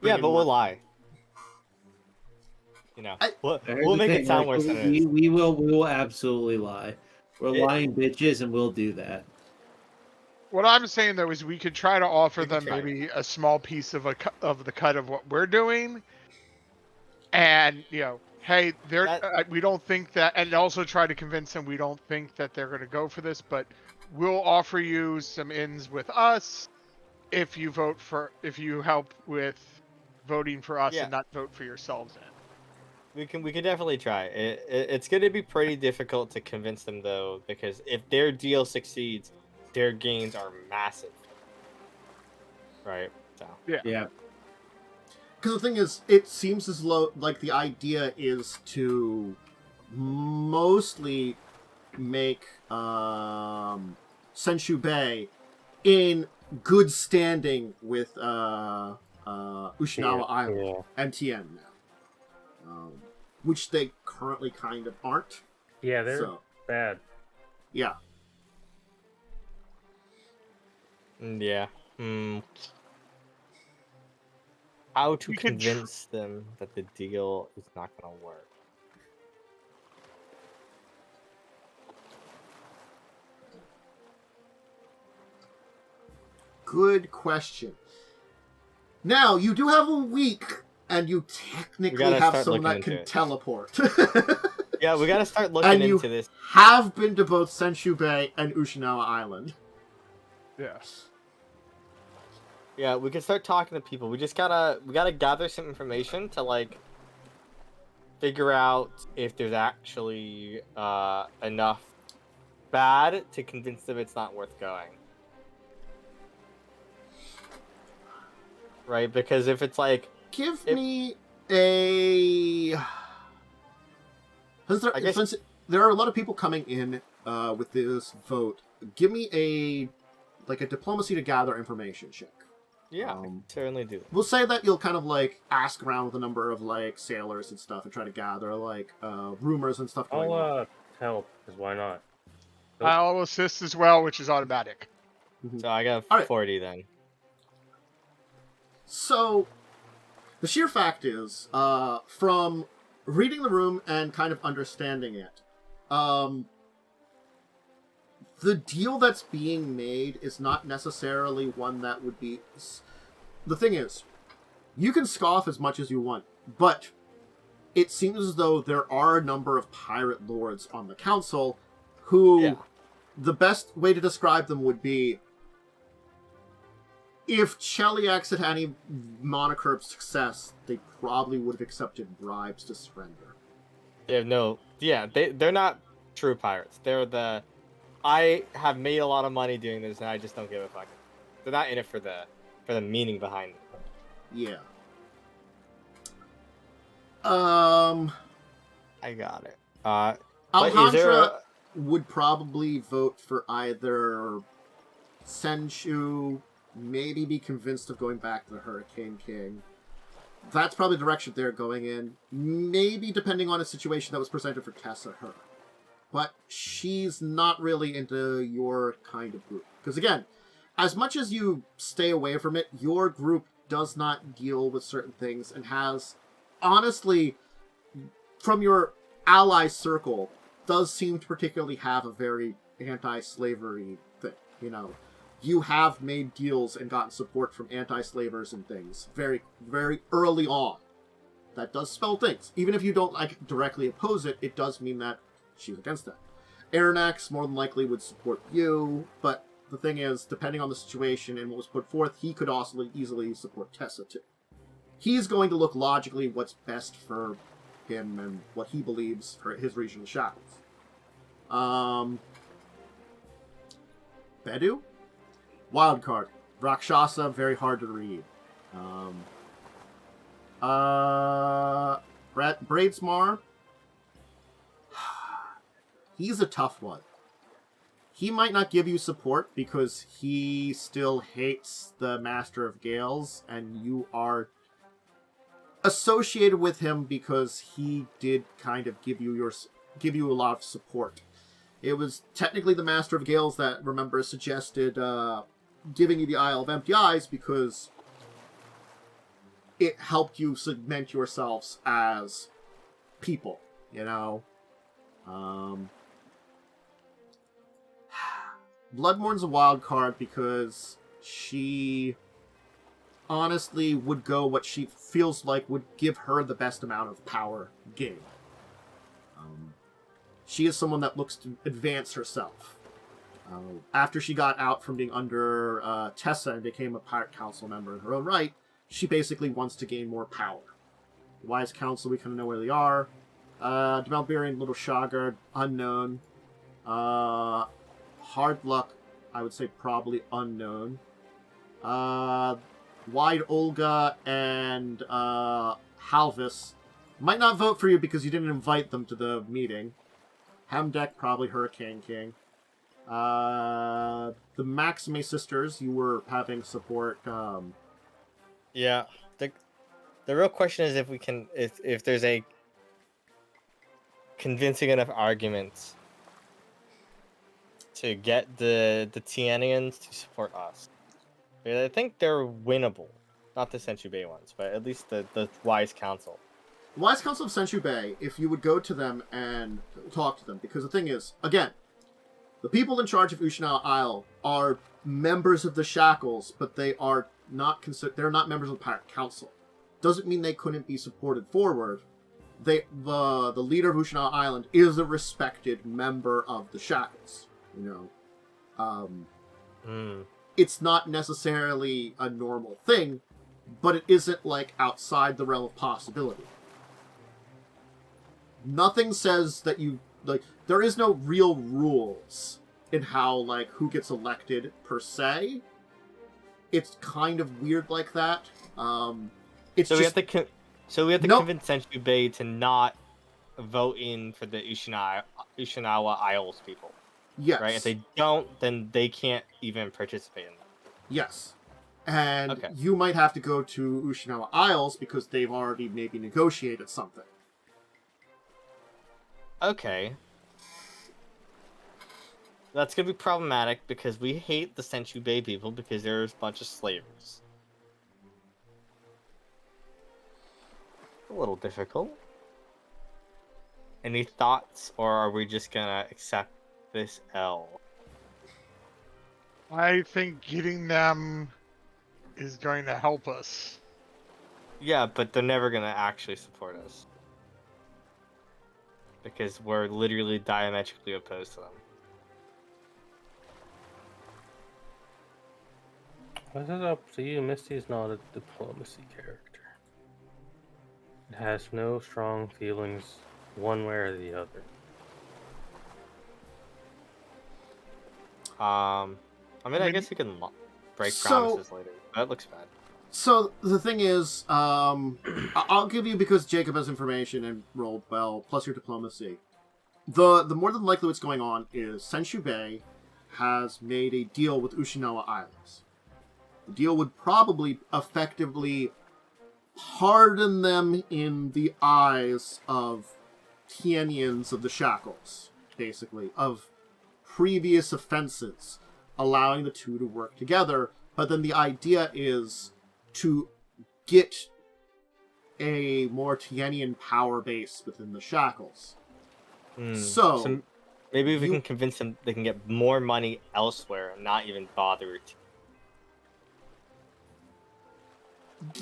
but we'll lie. We'll make it sound worse than it is. We will absolutely lie. We're lying bitches, and we'll do that. What I'm saying though is we could try to offer them maybe a small piece of the cut of what we're doing, and hey, we don't think that, and also try to convince them we don't think that they're going to go for this, but we'll offer you some ins with us if you help with voting for us and not vote for yourselves. We can definitely try. It's going to be pretty difficult to convince them though, because if their deal succeeds, their gains are massive. Right? So yeah. Because the thing is, it seems as though like the idea is to mostly make Senshu Bay in good standing with Ushinawa Island and TN now, which they currently kind of aren't. Yeah, they're bad. Yeah. Yeah. How to convince them that the deal is not going to work? good question. Now, you do have a week, and you technically have someone that can teleport. Yeah, we gotta start looking into this. Have been to both Senshu Bay and Ushinawa Island. Yeah. Yeah, we can start talking to people. We gotta gather some information to like figure out if there's actually enough bad to convince them it's not worth going. Right? Because if it's like... Give me a... Since there are a lot of people coming in with this vote, give me a diplomacy to gather information check. Yeah, I can certainly do. We'll say that you'll kind of like ask around with a number of like sailors and stuff and try to gather like rumors and stuff going on. I'll help, because why not? I'll assist as well, which is automatic. So I got 40 then. So, the sheer fact is, from reading the room and kind of understanding it, the deal that's being made is not necessarily one that would be... The thing is, you can scoff as much as you want, but it seems as though there are a number of pirate lords on the council who... The best way to describe them would be... If Cheliax had had any moniker of success, they probably would have accepted bribes to surrender. They have no... Yeah, they're not true pirates. They're the... I have made a lot of money doing this, and I just don't give a fuck. They're not in it for the meaning behind it. Yeah. I got it. Alejandra would probably vote for either Senshu, maybe be convinced of going back to the Hurricane King. That's probably the direction they're going in. Maybe, depending on a situation that was presented for Tessa, her. But she's not really into your kind of group. Because again, as much as you stay away from it, your group does not deal with certain things and has, honestly, from your ally circle, does seem to particularly have a very anti-slavery thing. You know, you have made deals and gotten support from anti-slavers and things very, very early on. That does spell things. Even if you don't like directly oppose it, it does mean that she's against that. Aranax more than likely would support you, but the thing is, depending on the situation and what was put forth, he could also easily support Tessa too. He's going to look logically what's best for him and what he believes for his regional shackles. Bedu? Wildcard. Rakshasa, very hard to read. Braidsmar. He's a tough one. He might not give you support because he still hates the Master of Gales, and you are associated with him because he did kind of give you a lot of support. It was technically the Master of Gales that, remember, suggested giving you the Isle of Empty Eyes because it helped you cement yourselves as people, you know? Bloodmourn's a wild card because she honestly would go what she feels like would give her the best amount of power gain. She is someone that looks to advance herself. After she got out from being under Tessa and became a Pirate Council member in her own right, she basically wants to gain more power. The Wise Council, we kind of know where they are. Barbarian, Little Shogard, unknown. Hard Luck, I would say probably unknown. Wide Olga and Halvis might not vote for you because you didn't invite them to the meeting. Hamdek, probably Hurricane King. The Maxime sisters, you were having support. Yeah, the real question is if there's a convincing enough argument to get the Tianians to support us. I think they're winnable. Not the Senshu Bay ones, but at least the Wise Council. The Wise Council of Senshu Bay, if you would go to them and talk to them, because the thing is, again, The people in charge of Ushinawa Isle are members of the Shackles, but they are not they're not members of the Pirate Council. Doesn't mean they couldn't be supported forward. The leader of Ushinawa Island is a respected member of the Shackles. It's not necessarily a normal thing, but it isn't like outside the realm of possibility. Nothing says that you there is no real rules in how who gets elected per se. It's kind of weird like that. We have to convince Senju Bay to not vote in for the Ushinawa Isles people. Yes. Right? If they don't, then they can't even participate in that. Yes. And you might have to go to Ushinawa Isles because they've already maybe negotiated something. Okay. That's going to be problematic because we hate the Senju Bay people because they're a bunch of slavers. A little difficult. Any thoughts, or are we just going to accept this L? I think getting them is going to help us. Yeah, but they're never going to actually support us. Because we're literally diametrically opposed to them. What's it up to you? Misty is not a diplomacy character. It has no strong feelings one way or the other. I guess we can break promises later. That looks bad. So the thing is, I'll give you, because Jacub has information and rolled well, plus your diplomacy. The more than likely what's going on is Senju Bay has made a deal with Ushinawa Islands. The deal would probably effectively pardon them in the eyes of Tienians of the Shackles, basically, of previous offenses, allowing the two to work together. But then the idea is to get a more Tienian power base within the Shackles. So maybe we can convince them they can get more money elsewhere and not even bother.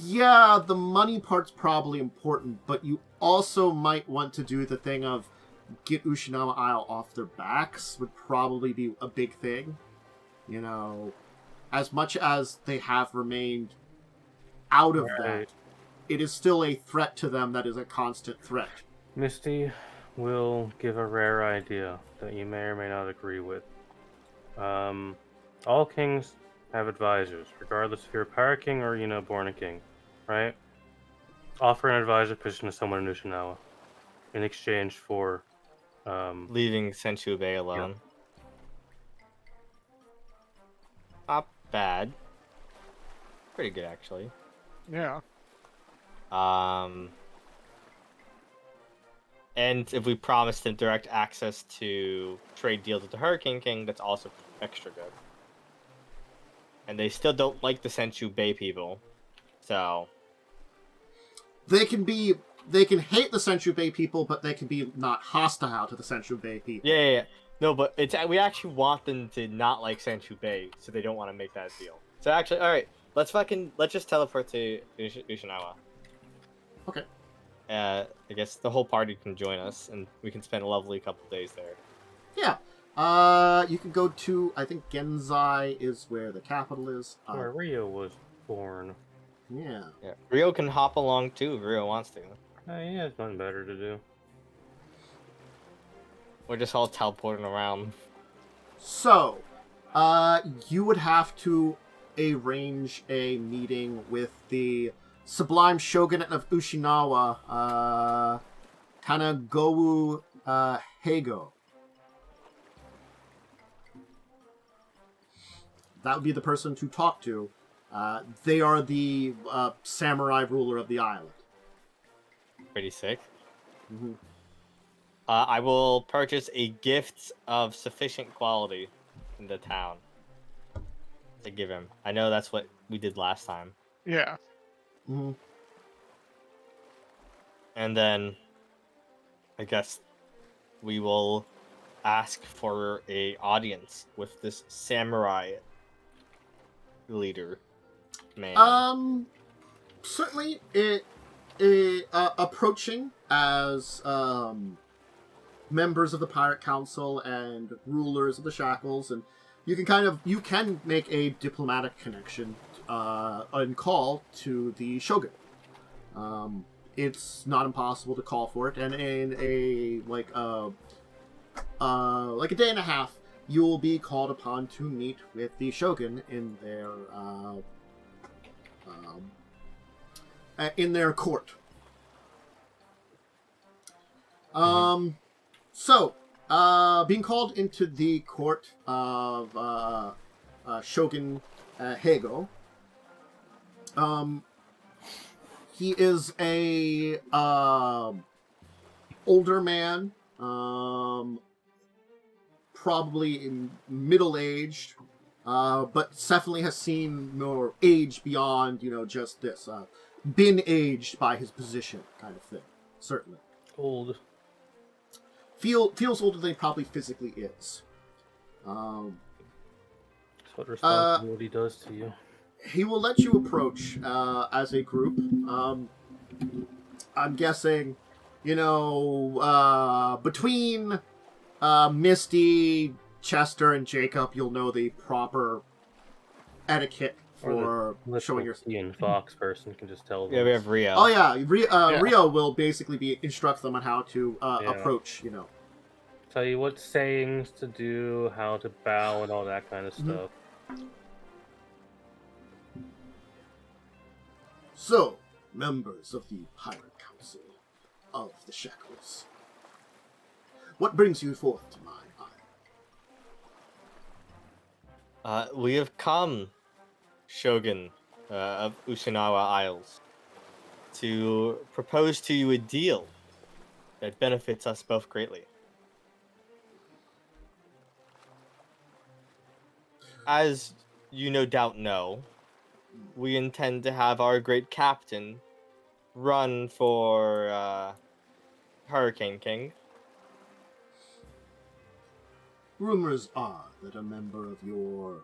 Yeah, the money part's probably important, but you also might want to do the thing of get Ushinawa Isle off their backs would probably be a big thing. As much as they have remained out of that, it is still a threat to them that is a constant threat. Misty will give a rare idea that you may or may not agree with. All kings have advisors, regardless if you're a pirate king or, born a king, right? Offer an advisor position to someone in Ushinawa in exchange for leaving Senju Bay alone. Yeah. Not bad. Pretty good, actually. Yeah. And if we promise them direct access to trade deals with the Hurricane King, that's also extra good. And they still don't like the Senju Bay people, so they can hate the Senju Bay people, but they can be not hostile to the Senju Bay people. Yeah. No, but we actually want them to not like Senju Bay, so they don't want to make that deal. So actually, all right, let's just teleport to Ushinawa. Okay. I guess the whole party can join us, and we can spend a lovely couple days there. Yeah. You can go to, I think Genzai is where the capital is. Where Rio was born. Yeah. Rio can hop along too if Rio wants to. He has nothing better to do. We're just all teleporting around. So, you would have to arrange a meeting with the Sublime Shogunate of Ushinawa, Tanagou Heigo. That would be the person to talk to. They are the samurai ruler of the island. Pretty sick. Mm-hmm. I will purchase a gift of sufficient quality in the town to give him. I know that's what we did last time. Yeah. Mm-hmm. And then I guess we will ask for a audience with this samurai leader man? Certainly, approaching as members of the Pirate Council and rulers of the Shackles, and you can make a diplomatic connection and call to the Shogun. It's not impossible to call for it, and in a day and a half, you will be called upon to meet with the Shogun in their court. So, being called into the court of Shogun Heigo, he is a older man, probably middle-aged, but definitely has seen more age beyond, just this. Been aged by his position, kind of thing. Certainly. Old. Feels older than he probably physically is. That's what responsibility does to you. He will let you approach as a group. I'm guessing, between Myste, Chester, and Jacub, you'll know the proper etiquette for showing your... Ian Fox person can just tell them. Yeah, we have Rio. Oh yeah, Rio will basically instruct them on how to approach. Tell you what sayings to do, how to bow, and all that kind of stuff. So, members of the Pirate Council of the Shackles, what brings you forth to my eye? We have come, Shogun of Ushinawa Isles, to propose to you a deal that benefits us both greatly. As you no doubt know, we intend to have our great captain run for Hurricane King. Rumors are that a member of your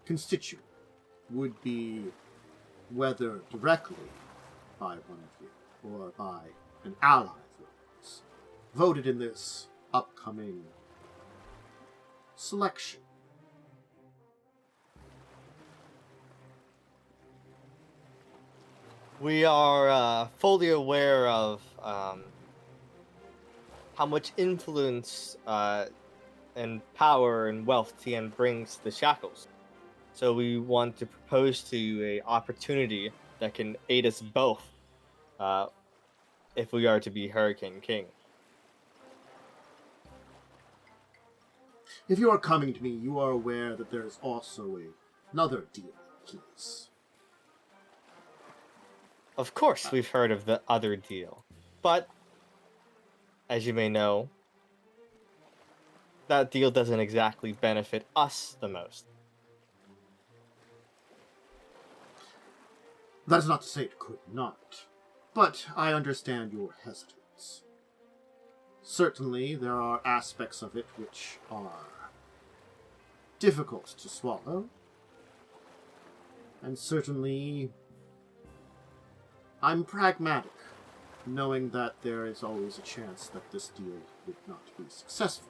constituent would be, whether directly by one of you or by an ally of yours, voted in this upcoming selection. We are fully aware of how much influence and power and wealth Tien brings to the Shackles. So we want to propose to you an opportunity that can aid us both if we are to be Hurricane King. If you are coming to me, you are aware that there is also another deal in place. Of course, we've heard of the other deal. But, as you may know, that deal doesn't exactly benefit us the most. That is not to say it could not, but I understand your hesitance. Certainly, there are aspects of it which are difficult to swallow, and certainly I'm pragmatic, knowing that there is always a chance that this deal would not be successful.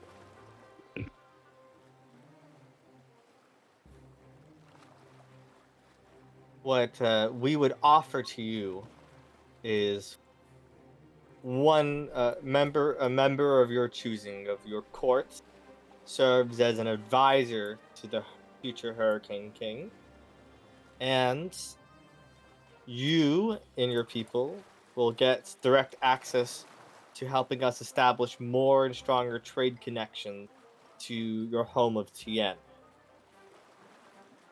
What we would offer to you is a member of your choosing of your court serves as an advisor to the future Hurricane King, and you and your people will get direct access to helping us establish more and stronger trade connections to your home of Tien.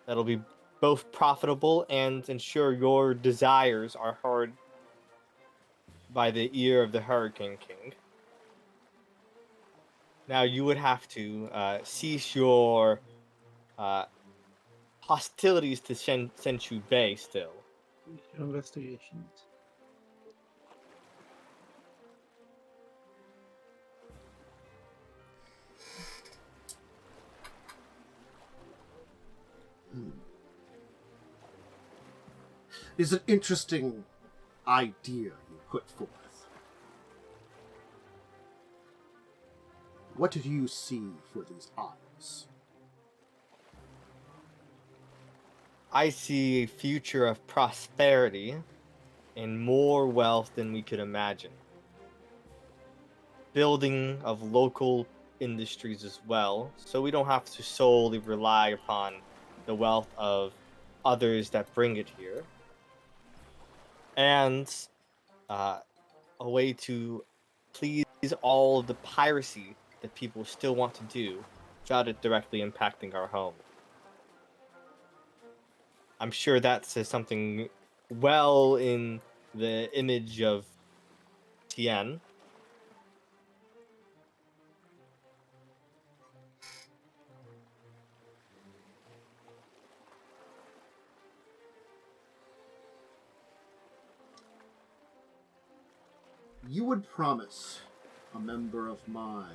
That'll be both profitable and ensure your desires are heard by the ear of the Hurricane King. Now you would have to cease your hostilities to Senchu Bay still. Investigations. is an interesting idea you put forth. What do you see for these odds? I see a future of prosperity and more wealth than we could imagine. Building of local industries as well, so we don't have to solely rely upon the wealth of others that bring it here. And a way to please all of the piracy that people still want to do without it directly impacting our home. I'm sure that says something well in the image of Tien. You would promise a member of my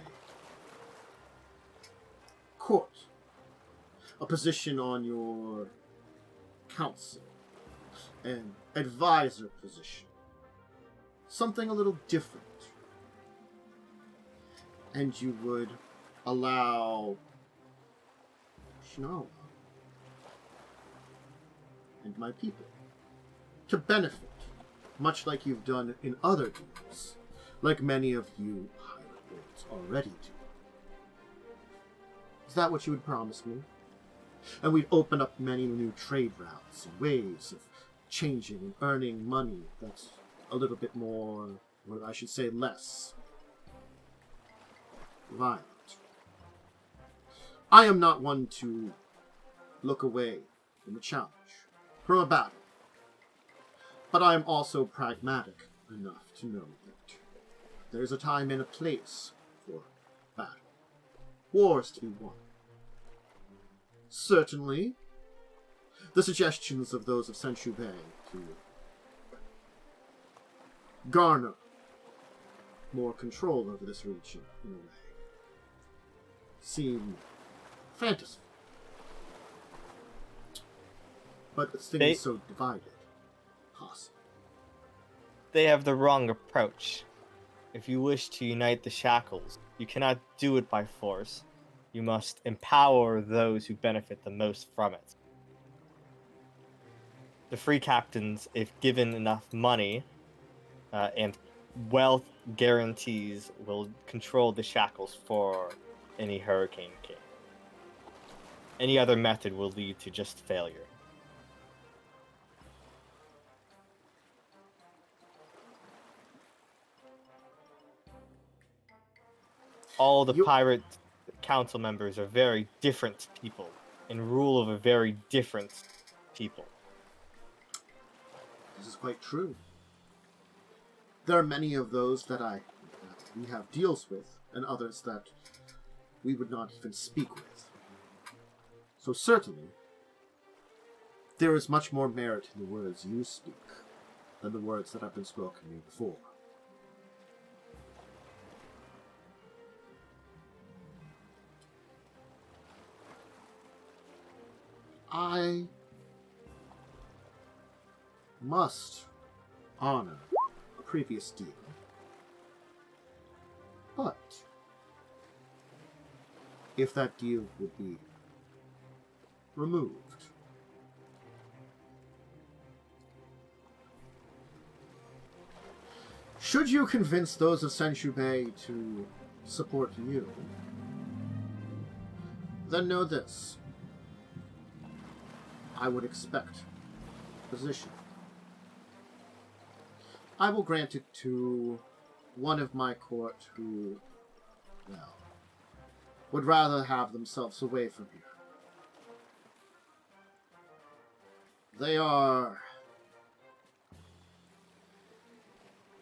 court a position on your council, an advisor position, something a little different, and you would allow Shinawa and my people to benefit, much like you've done in other deals, like many of you pirate lords already do. Is that what you would promise me? And we'd open up many new trade routes and ways of changing and earning money that's a little bit more, or I should say less, violent. I am not one to look away from a challenge, from a battle. But I am also pragmatic enough to know that there's a time and a place for battle. Wars to be won. Certainly, the suggestions of those of Saint-Clair to garner more control over this region, in a way, seem fanciful. But this thing is so divided. Possible. They have the wrong approach. If you wish to unite the shackles, you cannot do it by force. You must empower those who benefit the most from it. The free captains, if given enough money and wealth guarantees, will control the shackles for any Hurricane King. Any other method will lead to just failure. All the pirate council members are very different people and rule over very different people. This is quite true. There are many of those that we have deals with, and others that we would not even speak with. So certainly, there is much more merit in the words you speak than the words that have been spoken to me before. I must honor a previous deal, but if that deal would be removed, should you convince those of Saint-Clair to support you, then know this. I would expect position. I will grant it to one of my court who, well, would rather have themselves away from here. They are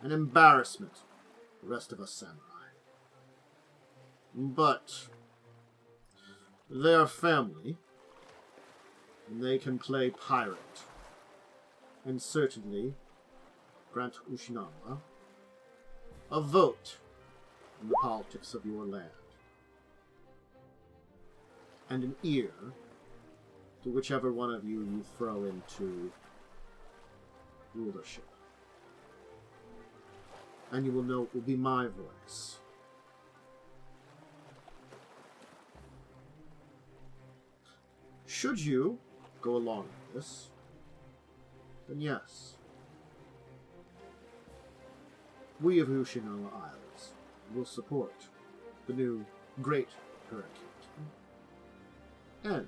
an embarrassment to the rest of us samurai. But they are family. And they can play pirate, and certainly grant Ushinama a vote in the politics of your land, and an ear to whichever one of you throw into rulership. And you will know it will be my voice. Should you go along with this, then yes. We of Ushino Isles will support the new Great Hurricane. And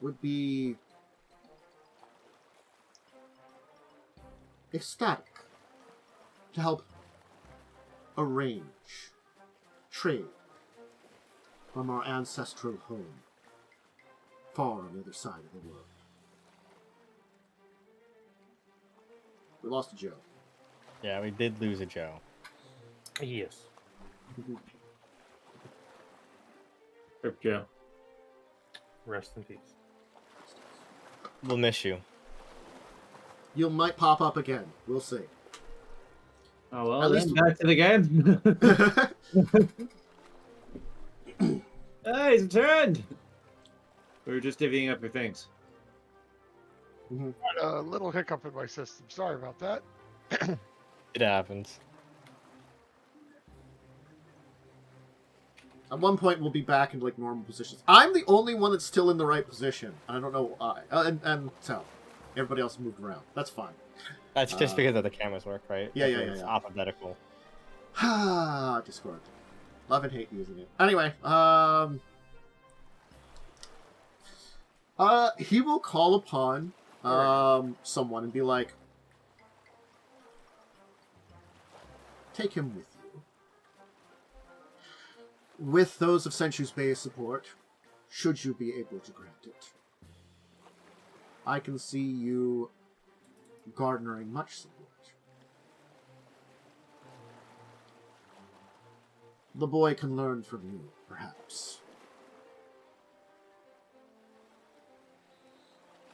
would be ecstatic to help arrange trade from our ancestral home far on the other side of the world. We lost a Joe. Yeah, we did lose a Joe. Yes. Rip Joe. Rest in peace. We'll miss you. You might pop up again. We'll see. Oh well, At then least- back to the game. Hey, he's returned! We were just divvying up your things. Had a little hiccup in my system. Sorry about that. It happens. At one point, we'll be back in like normal positions. I'm the only one that's still in the right position. I don't know why. And so, everybody else moved around. That's fine. That's just because of the cameras work, right? Yeah, It's alphabetical. Discord. Love and hate using it. Anyway, he will call upon someone and be like, take him with you. With those of Senchu's Bay's support, should you be able to grant it. I can see you garnering much support. The boy can learn from you, perhaps.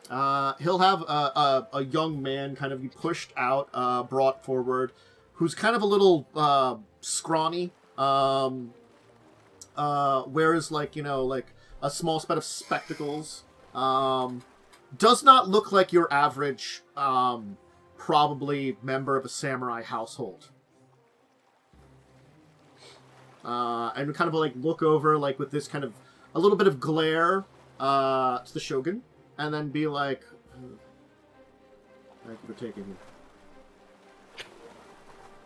He'll have a young man kind of be pushed out, brought forward, who's kind of a little scrawny, wears like a small set of spectacles. Does not look like your average, probably member of a samurai household. And kind of like look over like with this kind of a little bit of glare to the Shogun, and then be like, "Thank you for taking me."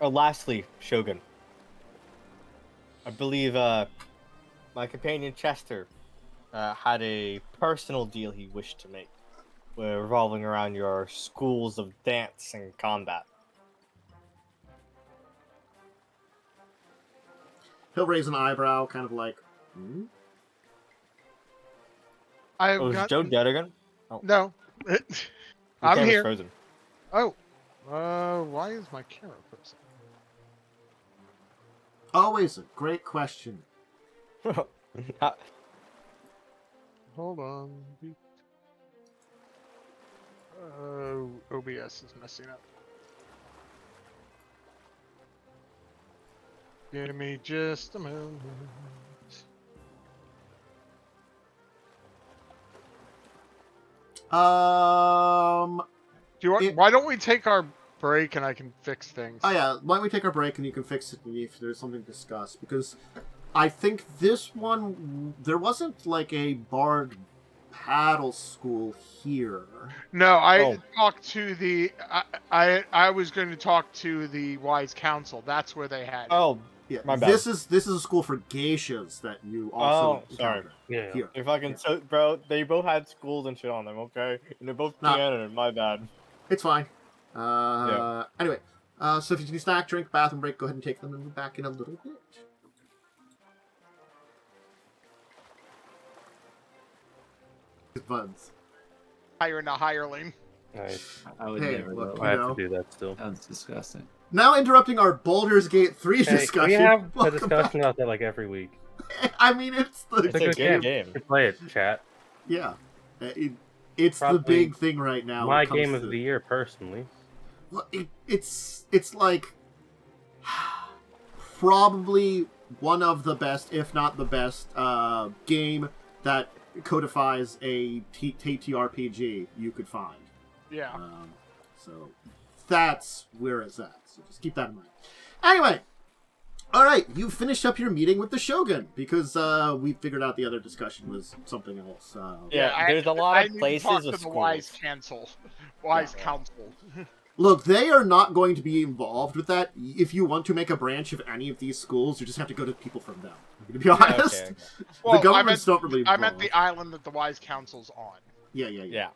Lastly, Shogun. I believe my companion Chester had a personal deal he wished to make, revolving around your schools of dance and combat. He'll raise an eyebrow, kind of like, hmm? I Oh, is got Joe dead again? no. Your I'm camera's here. Frozen. Oh, why is my camera frozen? Always a great question. Hold on. OBS is messing up. Give me just a moment. Do you want, why don't we take our break and I can fix things? Oh yeah, why don't we take our break and you can fix it if there's something to discuss, because I think this one, there wasn't like a bard paddle school here. No, I talked to the. I was going to talk to the Wise Council. That's where they had. Oh, Yeah, my bad. this is a school for geishas that you also sorry. encounter Yeah. here. They're fucking bro. They both had schools and shit on them, okay? And they're both Nah. canon. My bad. It's fine. Anyway, so if you need a snack, drink, bathroom break, go ahead and take them, and we'll be back in a little bit. Buds. Hiring a hireling. Nice. I would Hey, never look, go. I have know. to do that still. Sounds disgusting. Now interrupting our Baldur's Gate 3 Hey, discussion. we have a Welcome discussion about that like every week. back. I mean, it's the It's a It's a good good game. game. You play it, chat. yeah. It's Probably the big thing right now. when My it comes game of to- the year, personally. Well, it's like probably one of the best, if not the best, game that codifies a TTRPG you could find. Yeah. So that's where it's at. So just keep that in mind. Anyway, all right, you finished up your meeting with the Shogun because we figured out the other discussion was something else. There's a lot of places talk with to the schools. Wise Council. Look, they are not going to be involved with that. If you want to make a branch of any of these schools, you just have to go to people from them. To be honest, Okay. Well, the governments don't really. I meant the island that the Wise Council's on. Yeah.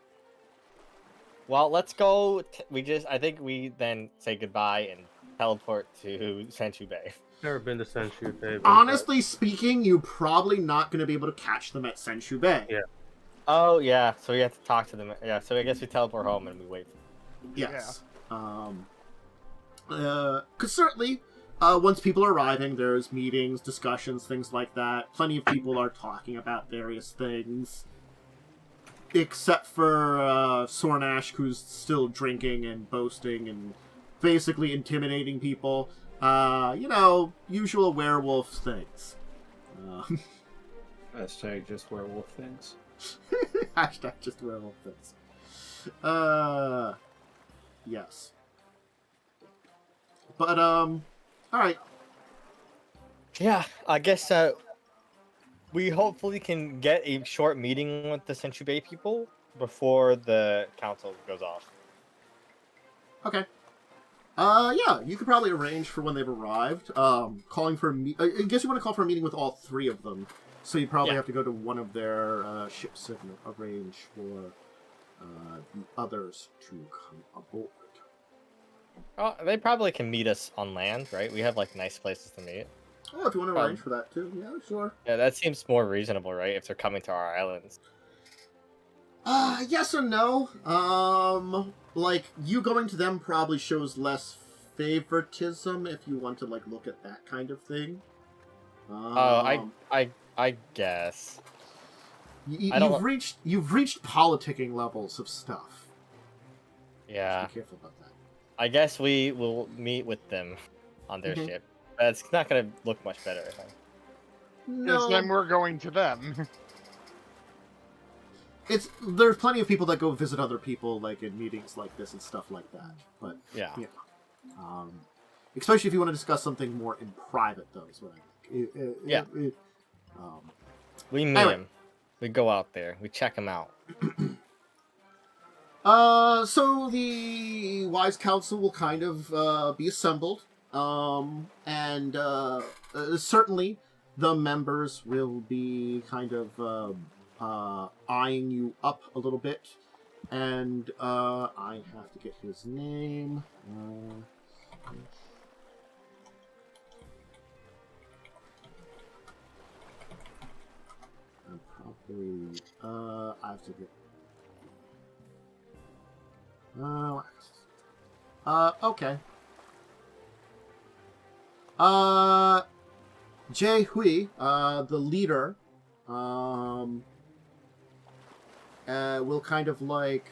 Well, let's go. I think we then say goodbye and teleport to Senchu Bay. Never been to Senchu Bay. Honestly speaking, you're probably not going to be able to catch them at Senchu Bay. Yeah. Oh yeah, so we have to talk to them. Yeah, so I guess we teleport home and we wait. Yes. Because certainly, once people are arriving, there's meetings, discussions, things like that. Plenty of people are talking about various things. Except for Sornash, who's still drinking and boasting and basically intimidating people. Usual werewolf things. Hashtag just werewolf things. Hashtag just werewolf things. Yes. But, alright. Yeah, I guess we hopefully can get a short meeting with the Senchu Bay people before the council goes off. Okay. Yeah, you could probably arrange for when they've arrived. Calling for I guess you want to call for a meeting with all three of them. So you probably have to go to one of their ships and arrange for the others to come aboard. Oh, they probably can meet us on land, right? We have like nice places to meet. Oh, if you want to arrange for that too, yeah, sure. Yeah, that seems more reasonable, right? If they're coming to our islands. Yes and no. Like, you going to them probably shows less favoritism if you want to, like, look at that kind of thing. I guess. You've reached politicking levels of stuff. Yeah. Just be careful about that. I guess we will meet with them on their ship. It's not going to look much better, I think. No. Then we're going to them. There's plenty of people that go visit other people, like in meetings like this and stuff like that. But yeah. Especially if you want to discuss something more in private, though. Is what I think. We meet him. We go out there. We check him out. So the Wise Council will kind of be assembled, and certainly the members will be kind of eyeing you up a little bit, and I have to get his name. I have to get. Okay. Jay Hui, the leader, will kind of like,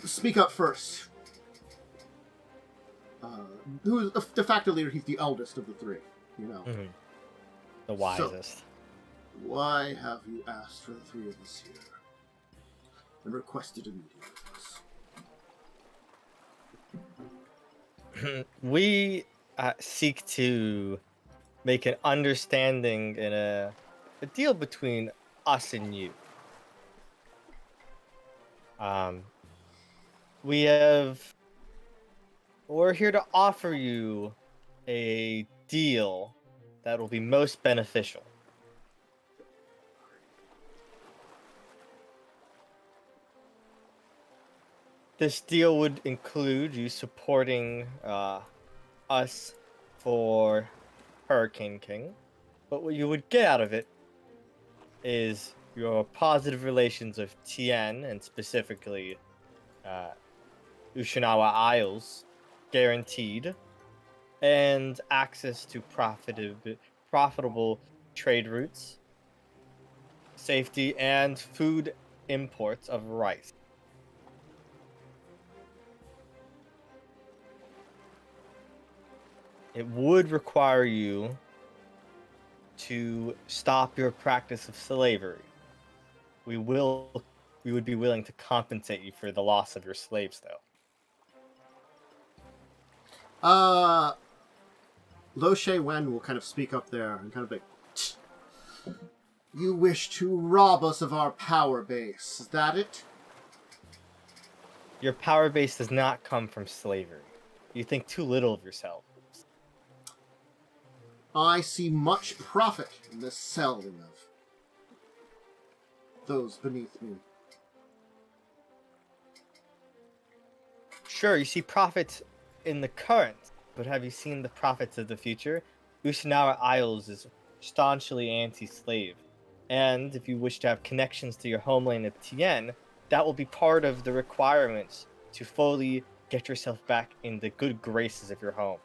speak up first. Who's the de facto leader? He's the eldest of the three, you know. Mm-hmm. The wisest. So, why have you asked for the three of us here and requested a meeting with us? We seek to make an understanding and a deal between us and you. We're here to offer you a deal that will be most beneficial. This deal would include you supporting us for Hurricane King, but what you would get out of it is your positive relations with Tien, and specifically Ushinawa Isles, guaranteed, and access to profitable trade routes, safety, and food imports of rice. It would require you to stop your practice of slavery, we would be willing to compensate you for the loss of your slaves, though. Lo She Wen will kind of speak up there and kind of like, you wish to rob us of our power base, is that it? Your power base does not come from slavery. You think too little of yourself. I see much profit in the selling of those beneath me. Sure, you see profits in the current, but have you seen the profits of the future? Ushinara Isles is staunchly anti-slave, and if you wish to have connections to your homeland of Tien, that will be part of the requirements to fully get yourself back in the good graces of your home.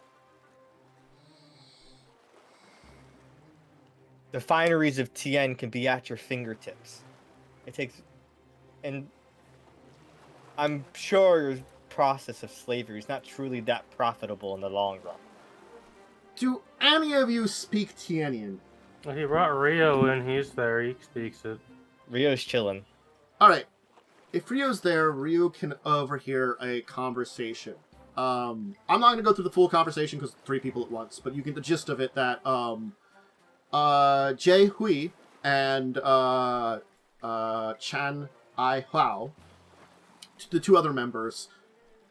The fineries of Tien can be at your fingertips. It takes, and I'm sure your process of slavery is not truly that profitable in the long run. Do any of you speak Tienian? Well, he brought Rio in. He's there. He speaks it. Rio's chilling. Alright. If Rio's there, Rio can overhear a conversation. I'm not going to go through the full conversation because 3 people at once, but you get the gist of it that Jay Hui and Chan Ai Hao, the 2 other members,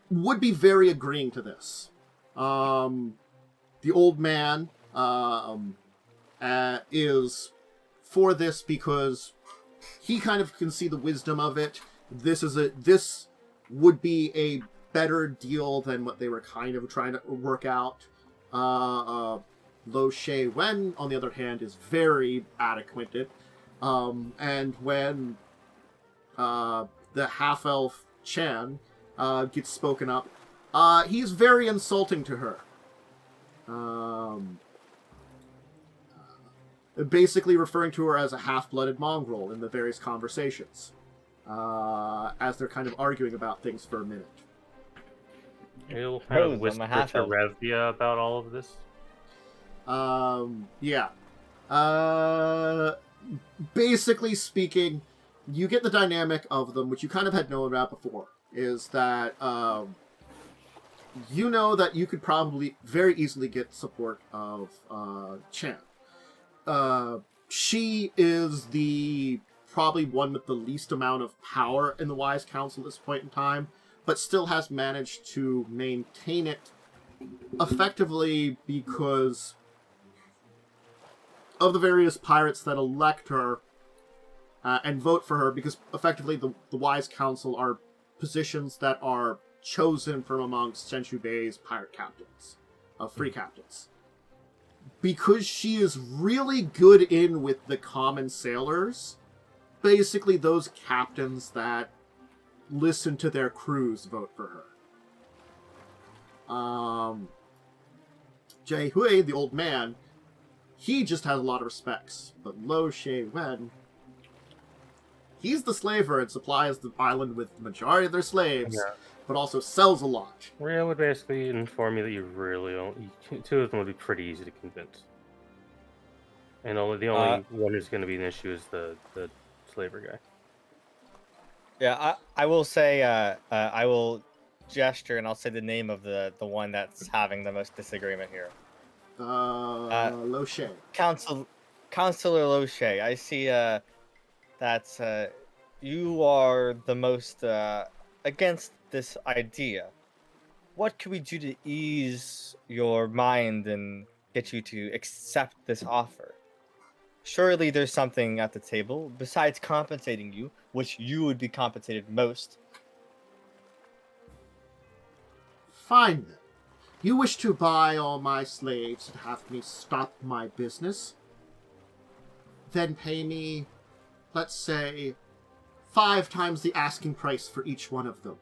would be very agreeing to this. The old man is for this because he kind of can see the wisdom of it. This would be a better deal than what they were kind of trying to work out. Lo She Wen, on the other hand, is very adequate. And when the half-elf Chan gets spoken up, he's very insulting to her. Basically referring to her as a half-blooded mongrel in the various conversations. As they're kind of arguing about things for a minute. He'll kind of whisper to Revia about all of this. Yeah. Basically speaking, you get the dynamic of them, which you kind of had known about before, is that, you know that you could probably very easily get support of, Chan. She is the probably one with the least amount of power in the Wise Council at this point in time, but still has managed to maintain it effectively because of the various pirates that elect her and vote for her, because effectively the Wise Council are positions that are chosen from amongst Senshu Bay's pirate captains, free captains. Because she is really good in with the common sailors, basically those captains that listen to their crews vote for her. Jay Hui, the old man, he just has a lot of respects. But Lo She Wen, he's the slaver and supplies the island with the majority of their slaves, but also sells a lot. Rio would basically inform you that you really only 2 of them would be pretty easy to convince. And the only one who's going to be an issue is the slaver guy. Yeah, I will say, I will gesture and I'll say the name of the one that's having the most disagreement here. Lo She. Counselor Lo She. I see that you are the most against this idea. What can we do to ease your mind and get you to accept this offer? Surely there's something at the table besides compensating you, which you would be compensated most. Fine then. You wish to buy all my slaves and have me stop my business? Then pay me, let's say, 5 times the asking price for each one of them.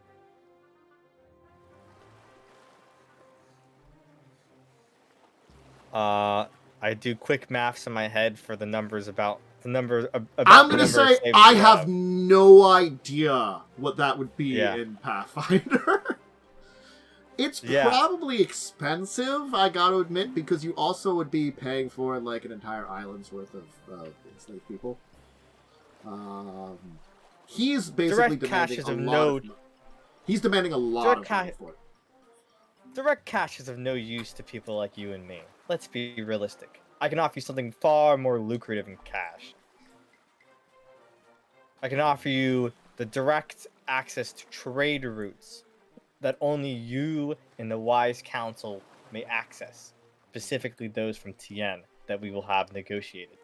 I do quick maths in my head for the numbers about the number. I'm gonna say I have no idea what that would be in Pathfinder. It's Yeah. probably expensive, I gotta admit, because you also would be paying for like an entire island's worth of enslaved people. He's basically Direct demanding cash is a of lot no- of money. He's demanding a lot Direct of money ca- for it. Direct cash is of no use to people like you and me. Let's be realistic. I can offer you something far more lucrative in cash. I can offer you the direct access to trade routes that only you and the Wise Council may access, specifically those from Tien that we will have negotiated.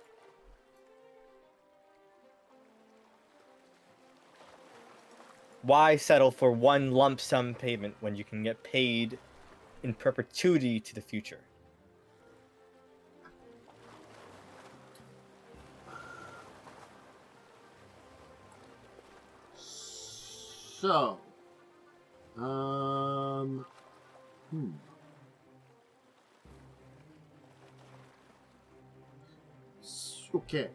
Why settle for one lump sum payment when you can get paid in perpetuity to the future? So, okay.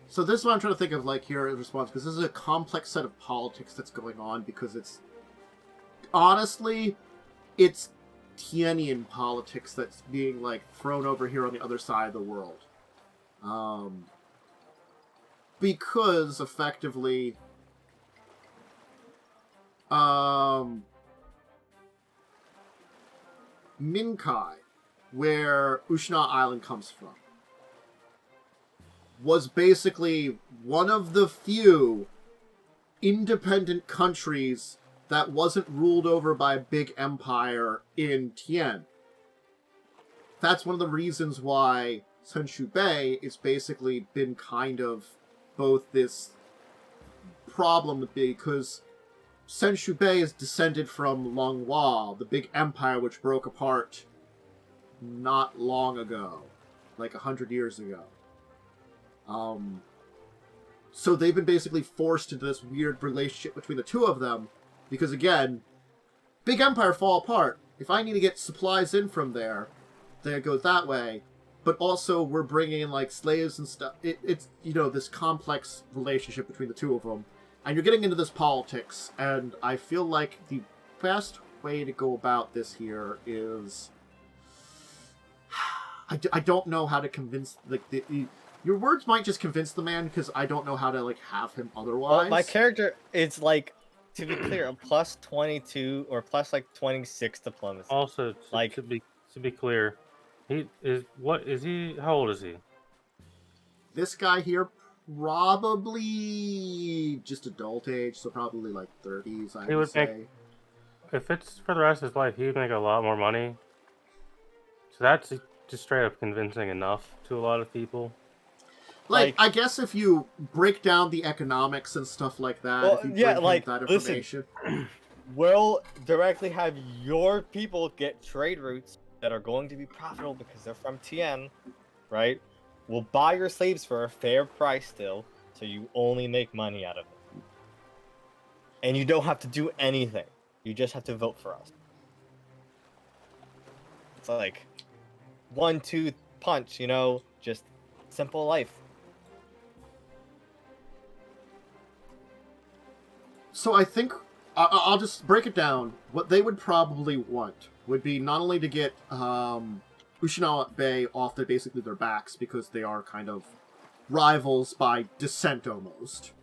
So this is what I'm trying to think of, like, here in response, because this is a complex set of politics that's going on, because it's... Honestly, it's Tienian politics that's being, like, thrown over here on the other side of the world. Because, effectively... Minkai, where Ushna Island comes from, was basically one of the few independent countries that wasn't ruled over by a big empire in Tien. That's one of the reasons why Senshu Bay is basically been kind of both this problem, because Senshu Bay is descended from Longhua, the big empire which broke apart not long ago, like 100 years ago. So they've been basically forced into this weird relationship between the two of them, because again, big empire fall apart. If I need to get supplies in from there, then it goes that way. But also, we're bringing in, like, slaves and stuff. It's, you know, this complex relationship between the two of them. And you're getting into this politics, and I feel like the best way to go about this here is... I don't know how to convince... Like, your words might just convince the man, because I don't know how to, like, have him otherwise. Well, my character is, like, to be clear, a plus 22 or plus, like, 26 diplomacy. Also, Like- to be clear, how old is he? This guy here, probably just adult age, so probably like 30s, I would say. If it's for the rest of his life, he would make a lot more money. So that's just straight up convincing enough to a lot of people. Like, I guess if you break down the economics and stuff like that, Well, if you yeah, bring like, that listen. information... We'll directly have your people get trade routes that are going to be profitable because they're from Tien, right? We'll buy your slaves for a fair price still, so you only make money out of it. And you don't have to do anything. You just have to vote for us. It's like 1-2 punch, you know, just simple life. So I think, I'll just break it down. What they would probably want would be not only to get Ushinawa Bay off basically their backs, because they are kind of rivals by descent almost.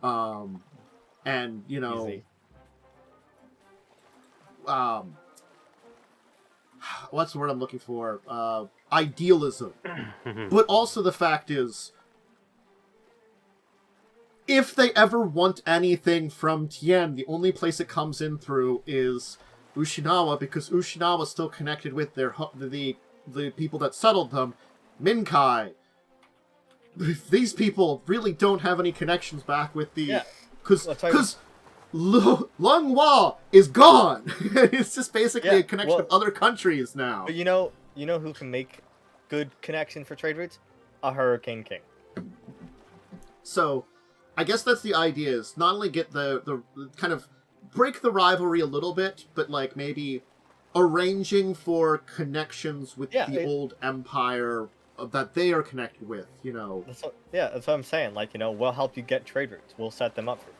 And, you know... Easy. What's the word I'm looking for? Idealism. But also the fact is, if they ever want anything from Tien, the only place it comes in through is Ushinawa, because Ushinawa's still connected with the people that settled them, Minkai. These people really don't have any connections back with the... Yeah. Because Longhua is gone! It's just basically a connection of other countries now. But you know who can make good connection for trade routes? A Hurricane King. So, I guess that's the idea, is not only get the kind of break the rivalry a little bit, but like maybe arranging for connections with the old empire that they are connected with, you know. That's what I'm saying. Like, you know, we'll help you get trade routes. We'll set them up for you.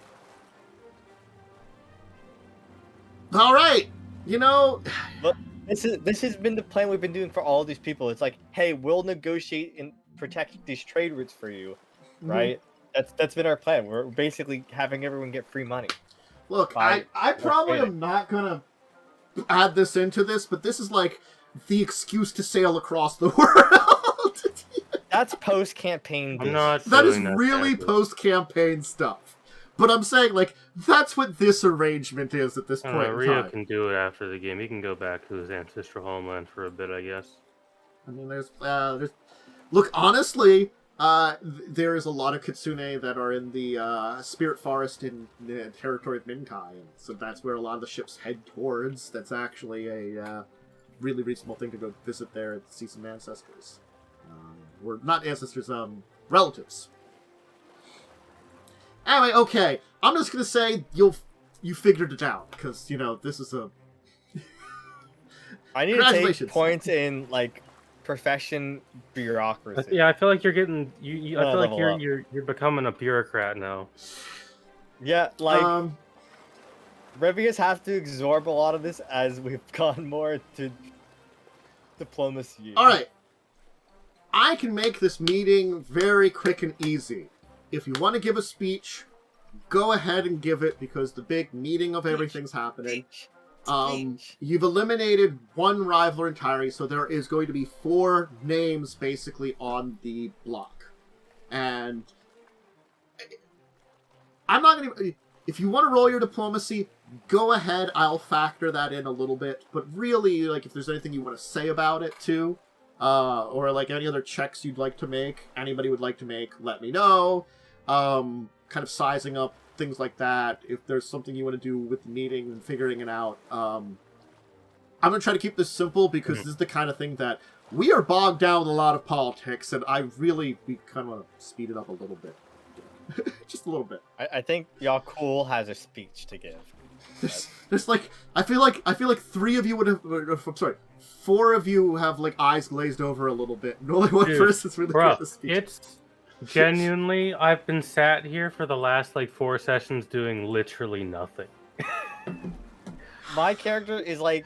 All right. You know, Look, this has been the plan we've been doing for all these people. It's like, hey, we'll negotiate and protect these trade routes for you, right? That's been our plan. We're basically having everyone get free money. look, I probably trading. am not gonna add this into this, but this is like the excuse to sail across the world. That's post-campaign. I'm not. That is doing that, really Jacub. post-campaign stuff. But I'm saying, like, that's what this arrangement is at this I point don't know, in Rio time. can do it after the game. He can go back to his ancestral homeland for a bit, I guess. I mean, there's look, honestly, there is a lot of Kitsune that are in the Spirit Forest in the territory of Minkai, and so that's where a lot of the ships head towards. That's actually a really reasonable thing to go visit there and see some ancestors. Or not ancestors, relatives. Anyway, okay, I'm just gonna say you figured it out, because, you know, this is a... I need to Congratulations. take points in, like, profession bureaucracy. Yeah, I feel like you're getting. I feel like level up. you're becoming a bureaucrat now. Yeah, like, Um, Revias have to absorb a lot of this as we've gone more to diplomacy. alright. I can make this meeting very quick and easy. If you want to give a speech, go ahead and give it, because the big meeting of everything's happening. You've eliminated one rival entirely, so there is going to be 4 names basically on the block. And I'm not going to... If you want to roll your diplomacy, go ahead. I'll factor that in a little bit. But really, like, if there's anything you want to say about it, too, or, like, any other checks you'd like to make, anybody would like to make, let me know. Kind of sizing up things like that. If there's something you want to do with the meeting and figuring it out, I'm going to try to keep this simple, because this is the kind of thing that we are bogged down with a lot of politics, and we kind of want to speed it up a little bit. Just a little bit. I think Yaalkol has a speech to give. There's like, I feel like 3 of you would have, I'm sorry, 4 of you have, like, eyes glazed over a little bit, and only one Dude, person's really good at the speech. It's genuinely, I've been sat here for the last, like, 4 sessions doing literally nothing. My character is, like,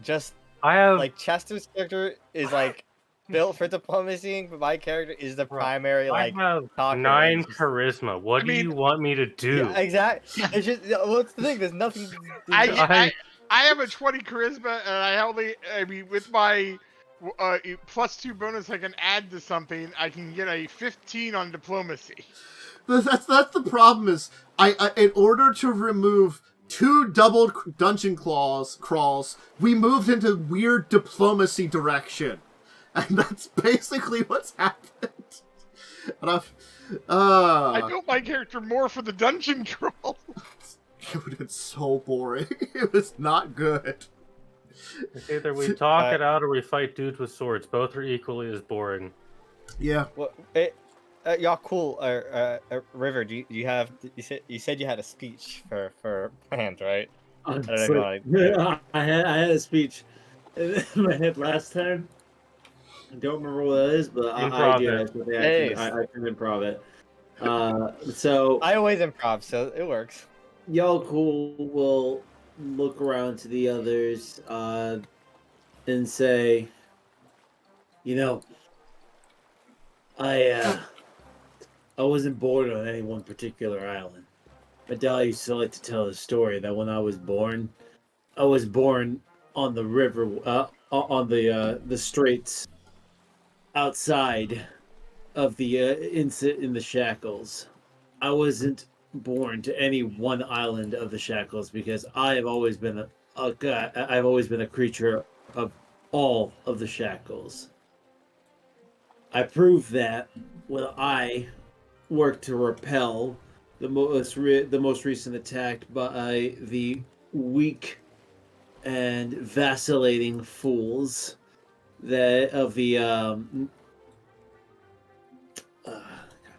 just, I have, like, Chester's character is, like, built for diplomacy, but my character is the primary, like, I have talker. 9 It's just- charisma. What I do mean- you want me to do? Yeah, exactly. It's just, what's the thing? There's nothing. I have a 20 charisma, and with my +2 bonus I can add to something, I can get a 15 on diplomacy. That's the problem is, I in order to remove 2 double dungeon crawls, we moved into weird diplomacy direction. And that's basically what's happened. And I built my character more for the dungeon crawl. it would have been so boring. It was not good. It's either we talk it out or we fight dudes with swords. Both are equally as boring. Yeah. Well, Yaalkol, River, do you have? You said you had a speech for planned, right? I don't know. I had a speech in my head last time. I don't remember what it is, but I do. I can improv it. So I always improv, so it works. Yaalkol will look around to the others and say, you know, I wasn't born on any one particular island. My dad used to like to tell the story that when I was born on the river, on the straits outside of the in the shackles. I wasn't born to any one island of the shackles because I have always been I've always been a creature of all of the shackles. I proved that when I worked to repel the most recent attack by the weak and vacillating fools that of the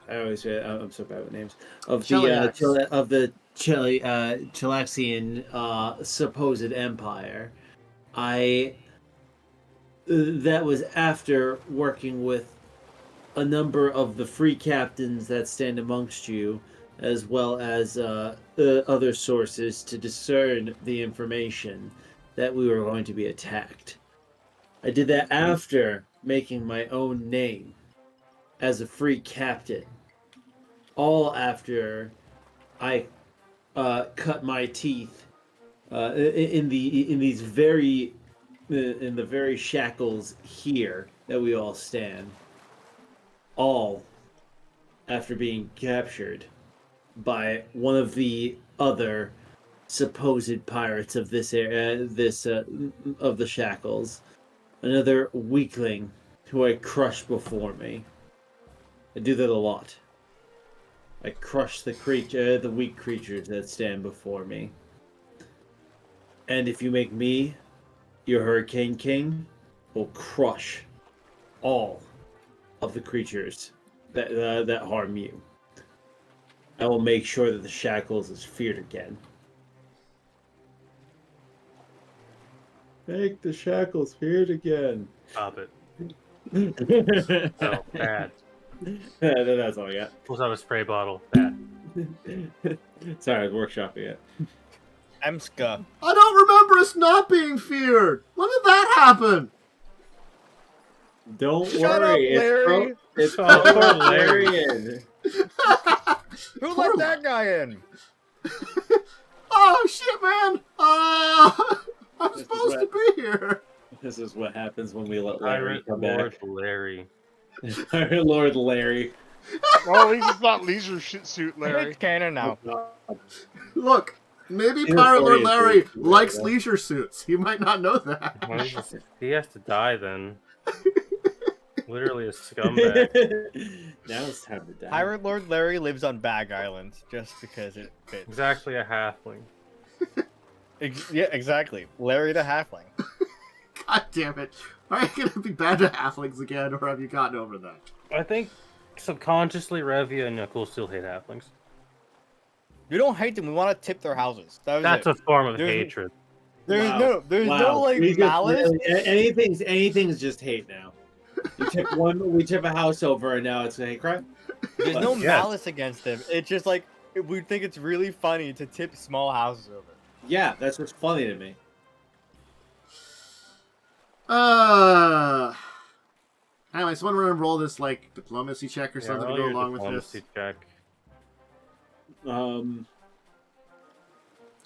I always say I'm so bad with names of the Chilaxian supposed empire. That was after working with a number of the free captains that stand amongst you as well as other sources to discern the information that we were going to be attacked. I did that after making my own name as a free captain. All after I cut my teeth in the very shackles here that we all stand. All after being captured by one of the other supposed pirates of this area, of the shackles, another weakling who I crushed before me. I do that a lot. I crush the weak creatures that stand before me. And if you make me your Hurricane King, will crush all of the creatures that harm you. I will make sure that the shackles is feared again. Make the shackles feared again. Stop it. No, Oh, bad. That's all I got. Pulls out a spray bottle. Bad. Sorry, I was workshopping it. Emska. I don't remember us not being feared. When did that happen? Don't Shut worry, up, Larry. it's Oh, poor Barbarian. Who let that guy in? Oh shit, man! I'm This is supposed to what- be here. This is what happens when we let Larry Pirate come Lord back. Larry. Pirate Lord Larry. Well, at least it's not leisure suit Larry. It's canon now. Look, maybe You're Pirate Lord Florian Larry suit, likes yeah. leisure suits. You might not know that. Well, he has to die then. Literally a scumbag. Now it's time to die. Pirate Lord Larry lives on Bag Island just because it fits. He's actually a halfling. Yeah, exactly. Larry the Halfling. God damn it. Are you gonna be bad to halflings again, or have you gotten over that? I think subconsciously Revia and Yaalkol still hate halflings. We don't hate them. We want to tip their houses. That's a form of There's- hatred. There's Wow. there's Wow. no like We just malice. really- anything's just hate now. We tip a house over, and now it's a hate crime. There's no Yes. malice against them. It's just like we think it's really funny to tip small houses over. Yeah, that's what's funny to me. Anyway, someone want to roll this like diplomacy check or something to roll go your along with this. diplomacy check.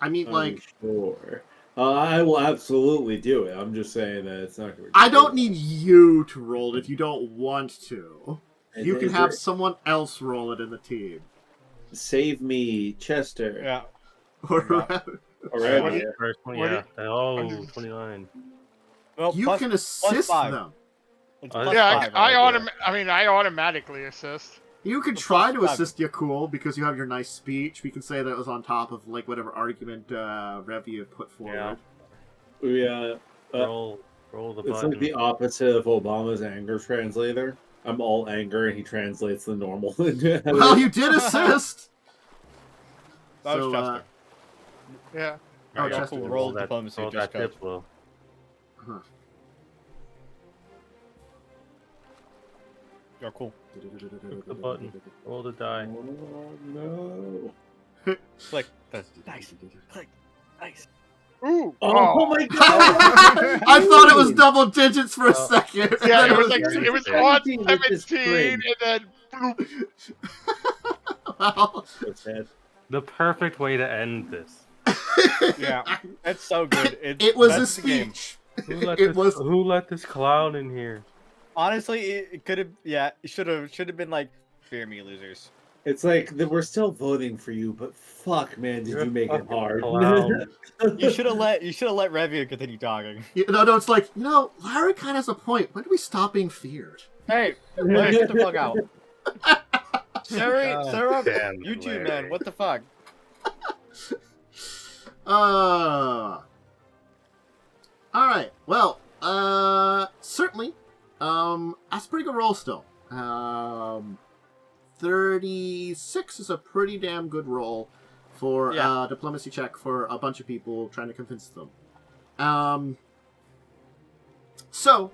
I mean, like, Sure. I will absolutely do it. I'm just saying that it's not going to. I don't need you to roll it if you don't want to. You can Is have there- someone else roll it in the team. Save me, Chester. Yeah. Or Already. First one, What yeah. do Oh, 29. Well, you plus- can assist 5. them. It's Oh, plus Yeah, 5, I right? automatically assist. You could Well, try to plus assist Yaalkol because you have your nice speech. We can say that it was on top of like whatever argument Revia put forward. Yeah. We, Roll the it's button. like the opposite of Obama's anger translator. I'm all anger, and he translates the normal. Well, you did assist. That was So, Chester. Yeah. Oh, Alright, Chester. Roll diplomacy, roll just that cause. diplo. You're cool. Click the button. Roll the die. Oh no! Click. That's nice. Click. Nice. Ooh. Oh my god! I thought it was double digits for a Oh. second. and Yeah, then it was like, like it was Yeah. on 17 with this 17, string. and then bloop. well, That's sad. The perfect way to end this. Yeah. That's so good. it was a that's the game. speech. Who let this clown in here? Honestly, it could have. Yeah, it should have been like, fear me, losers. It's like we're still voting for you, but fuck, man, did You're you make a it hard? clown. You should have let Revia continue talking. No, it's like, Larry kind of has a point. When do we stop being feared? Hey, Larry, get the fuck out. Sarah, damn it, YouTube Larry. man, what the fuck? Alright, well, certainly, that's a pretty good roll still. 36 is a pretty damn good roll for Yeah. diplomacy check for a bunch of people trying to convince them. So,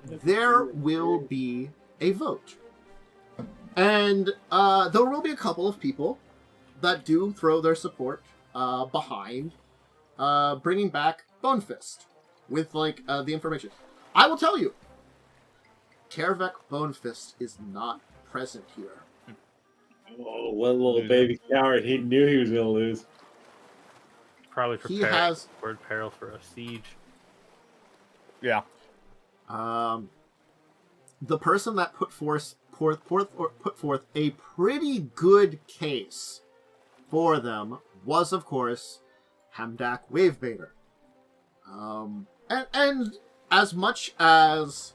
there will be a vote. And there will be a couple of people that do throw their support behind bringing back Bonefist with, like, the information. I will tell you, Kervek Bonefist is not present here. Oh, what little baby coward. He knew he was going to lose. Probably He preparing has... word peril for a siege. Yeah. The person that put forth a pretty good case for them was, of course, Hamdak Wavebaiter. And as much as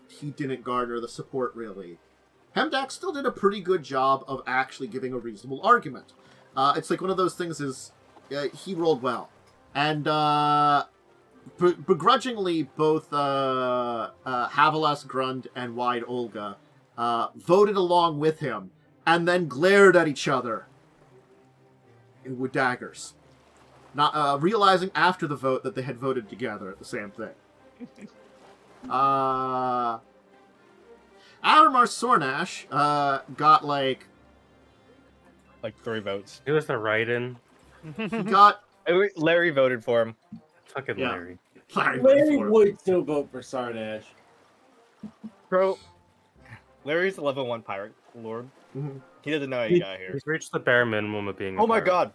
he didn't garner the support, really, Hamdak still did a pretty good job of actually giving a reasonable argument. It's like one of those things is, he rolled well. And, begrudgingly, both Havelas Grund and Wide Olga voted along with him, and then glared at each other with daggers. Not realizing after the vote that they had voted together at the same thing. Adamar Sornash got like 3 votes. He was the write-in. he got Larry voted for him. Fucking Yeah. Larry. Larry would still vote for Sarnash. Bro, Larry's a level 1 pirate lord. Mhm. He doesn't know how he got here. He's reached the bare minimum of being a Oh my pirate. god.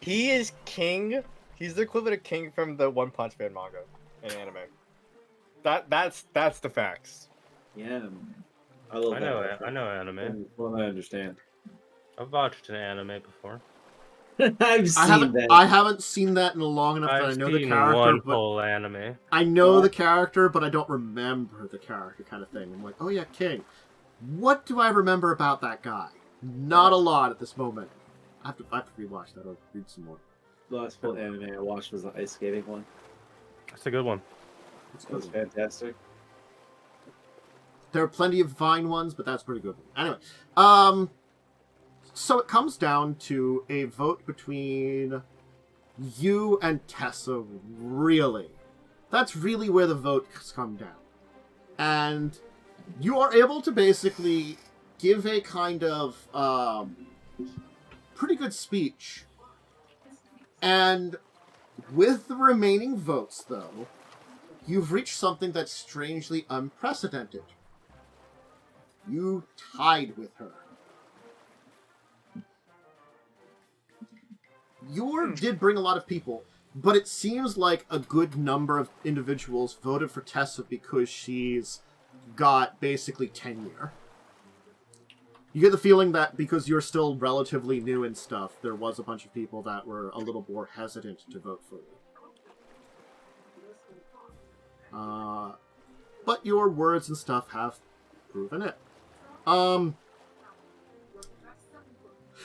He is king. He's the equivalent of king from the One Punch Man manga in anime. That's the facts. Yeah. I love I know anime. Well, I understand. I've watched an anime before. I've seen I haven't seen that in a long enough that I I've know the seen character, one but full anime. I know the character, but I don't remember the character kind of thing. I'm like, oh yeah, King. What do I remember about that guy? Not a lot at this moment. I have to rewatch that or read some more. The last full anime I watched was the ice skating one. That's a good one. It was fantastic. There are plenty of fine ones, but that's a pretty good one. Anyway, so it comes down to a vote between you and Tessa, really. That's really where the votes come down. And you are able to basically give a kind of pretty good speech. And with the remaining votes, though, you've reached something that's strangely unprecedented. You tied with her. Did bring a lot of people, but it seems like a good number of individuals voted for Tessa because she's got basically tenure. You get the feeling that because you're still relatively new and stuff, there was a bunch of people that were a little more hesitant to vote for you. But your words and stuff have proven it.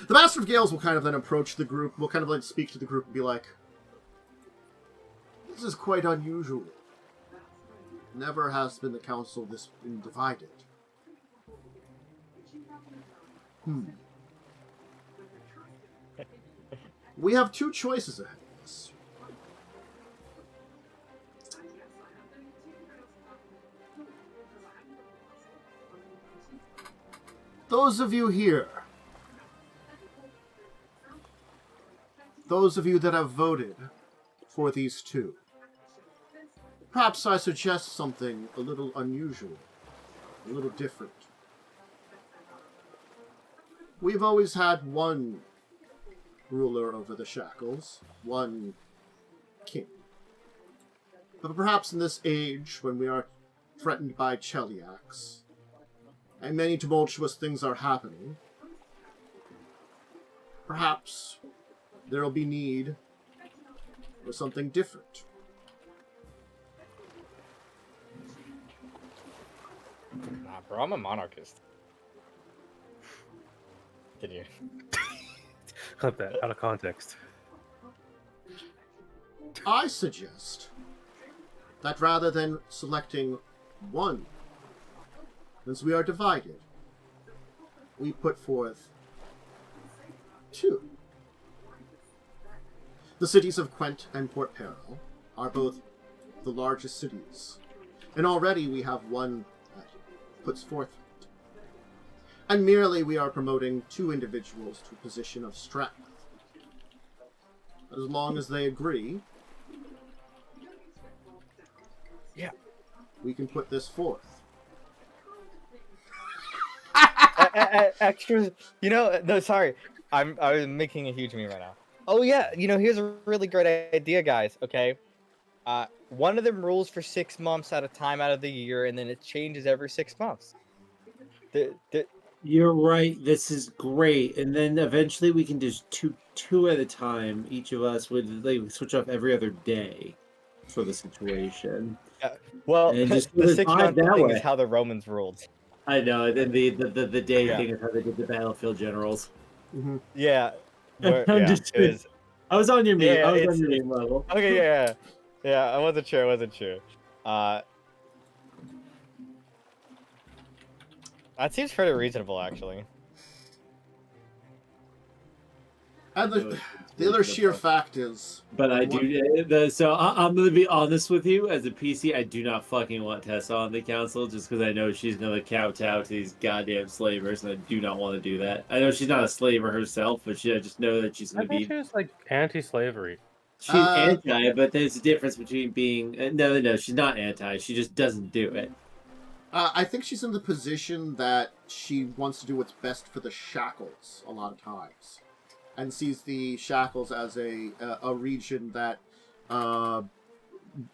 The Master of Gales will kind of then approach the group, will kind of like speak to the group and be like, this is quite unusual. Never has been the council this been divided. We have 2 choices ahead of us. Those of you here, those of you that have voted for these 2, perhaps I suggest something a little unusual, a little different. We've always had one ruler over the Shackles, one king. But perhaps in this age, when we are threatened by Cheliax, and many tumultuous things are happening, perhaps there will be need for something different. Nah, bro, I'm a monarchist. Continue. Clip that out of context. I suggest that rather than selecting one, since we are divided, we put forth 2. The cities of Quent and Port Peril are both the largest cities, and already we have one that puts forth And merely we are promoting 2 individuals to a position of strength. As long as they agree, Yeah. we can put this forth. Extras, no, sorry. I'm making a huge meme right now. Oh yeah, here's a really great idea, guys. Okay, one of them rules for 6 months at a time out of the year, and then it changes every 6 months. You're right. This is great, and then eventually we can do two at a time. Each of us would switch off every other day for the situation. Well, and just the 6 month that thing way. is how the Romans ruled. I know, and then the day Yeah. thing is how they did the battlefield generals. Mm-hmm. Yeah. I'm just kidding. I was on your meme. Yeah, I was on your meme level. Okay, yeah. I wasn't sure. That seems pretty reasonable, actually. And the other sheer fact is... But I do... So I'm going to be honest with you. As a PC, I do not fucking want Tessa on the council just because I know she's going to kowtow to these goddamn slavers, and I do not want to do that. I know she's not a slaver herself, but I just know that she's going to be... she was, anti-slavery. She's anti, but there's a difference between being... No, she's not anti. She just doesn't do it. I think she's in the position that she wants to do what's best for the Shackles a lot of times, and sees the Shackles as a region that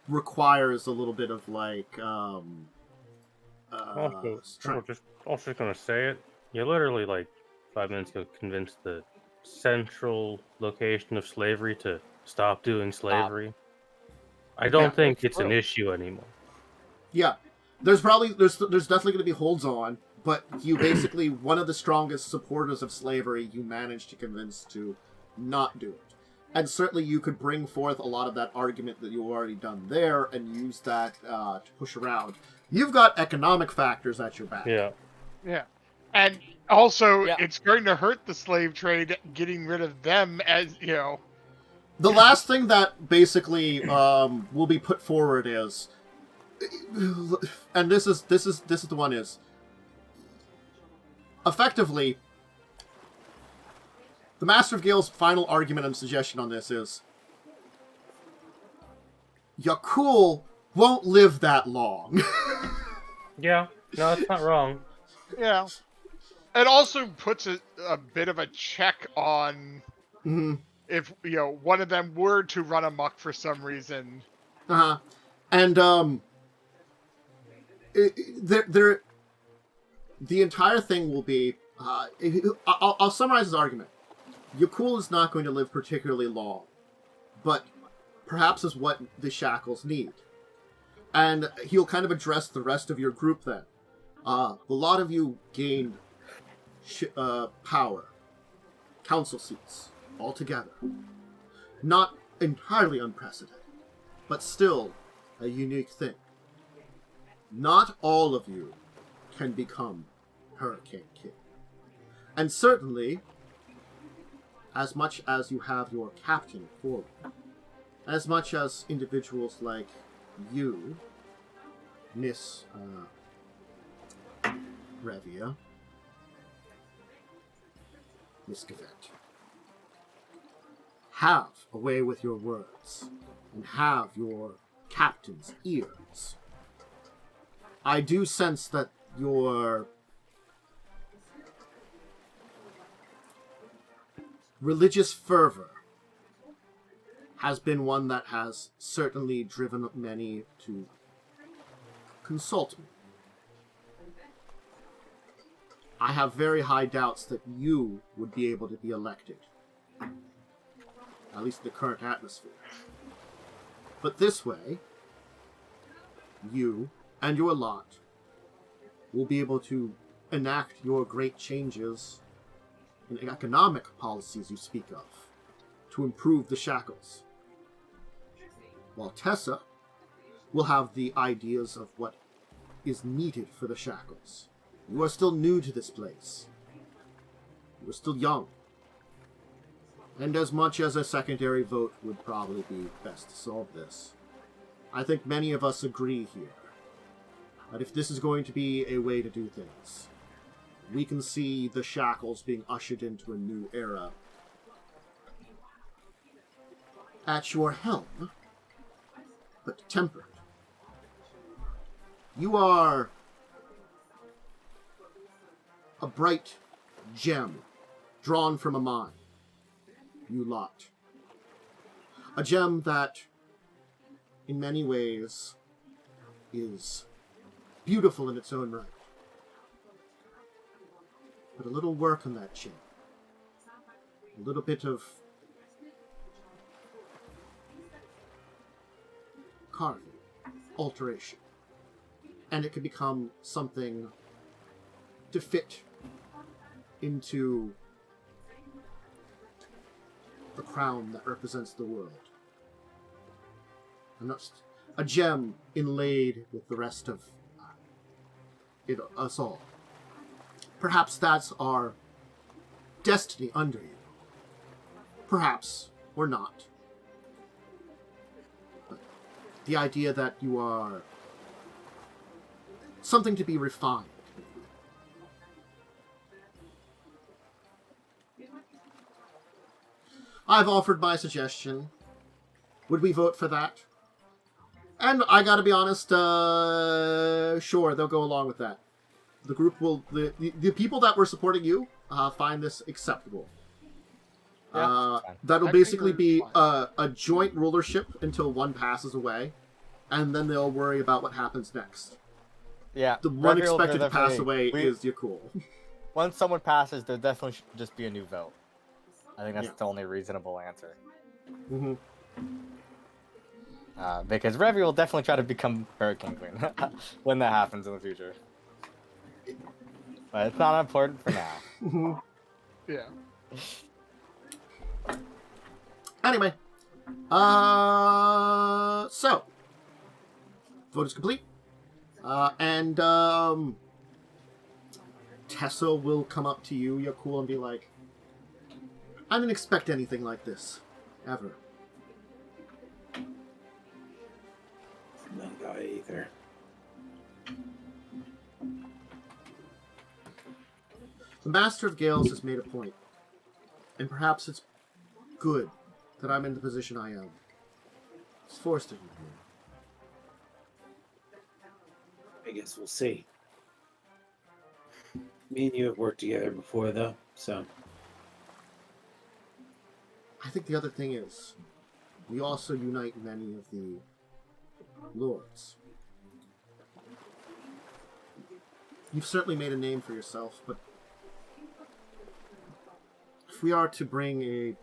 requires a little bit of strength. I'm just gonna say it. You literally 5 minutes ago convinced the central location of slavery to stop doing slavery. I don't think it's an issue anymore. Yeah. There's definitely going to be holds on, but you basically, one of the strongest supporters of slavery, you managed to convince to not do it. And certainly you could bring forth a lot of that argument that you've already done there and use that to push around. You've got economic factors at your back. Yeah. Yeah. And also, it's going to hurt the slave trade getting rid of them as, The last thing that basically will be put forward is... And this is the one is effectively the Master of Gale's final argument and suggestion on this is Yaalkol won't live that long. Yeah, no, it's not wrong. Yeah. It also puts a bit of a check on if one of them were to run amok for some reason. And the entire thing will be... I'll summarize his argument. Yaalkol is not going to live particularly long, but perhaps is what the Shackles need. And he'll kind of address the rest of your group then. A lot of you gained power, council seats, altogether. Not entirely unprecedented, but still a unique thing. Not all of you can become Hurricane King. And certainly, as much as you have your captain forward, as much as individuals like you, Miss Revia, Miss Gavet, have a way with your words, and have your captain's ears, I do sense that your religious fervor has been one that has certainly driven many to consult me. I have very high doubts that you would be able to be elected, at least in the current atmosphere. But this way, you and your lot will be able to enact your great changes in economic policies you speak of to improve the Shackles. While Tessa will have the ideas of what is needed for the Shackles. You are still new to this place. You are still young. And as much as a secondary vote would probably be best to solve this, I think many of us agree here that if this is going to be a way to do things, we can see the shackles being ushered into a new era. At your helm, but tempered. You are a bright gem drawn from a mine, you lot. A gem that, in many ways, is beautiful in its own right. But a little work on that gem, a little bit of carving, alteration, and it can become something to fit into the crown that represents the world. A gem inlaid with the rest of us all. Perhaps that's our destiny under you. Perhaps or not. But the idea that you are something to be refined. I've offered my suggestion. Would we vote for that? And I gotta be honest, sure, they'll go along with that. The group will, the people that were supporting you, find this acceptable. Yeah, that'll I basically think be we're a joint rulership until one passes away, and then they'll worry about what happens next. Yeah. The one Revia will expected to pass definitely- away is Yaalkol. Once someone passes, there definitely should just be a new vote. I think that's Yeah. the only reasonable answer. Mm-hmm. Because Revia will definitely try to become Hurricane Queen when that happens in the future. But it's not important for now. Mm-hmm. Yeah. Anyway, so vote is complete, and Tessa will come up to you, Yaalkol, and be like, "I didn't expect anything like this, ever." Not I either. The Master of Gales has made a point, and perhaps it's good that I'm in the position I am. It's forced to be here. I guess we'll see. Me and you have worked together before, though, so. I think the other thing is, we also unite many of the lords. You've certainly made a name for yourself, but if we are to bring a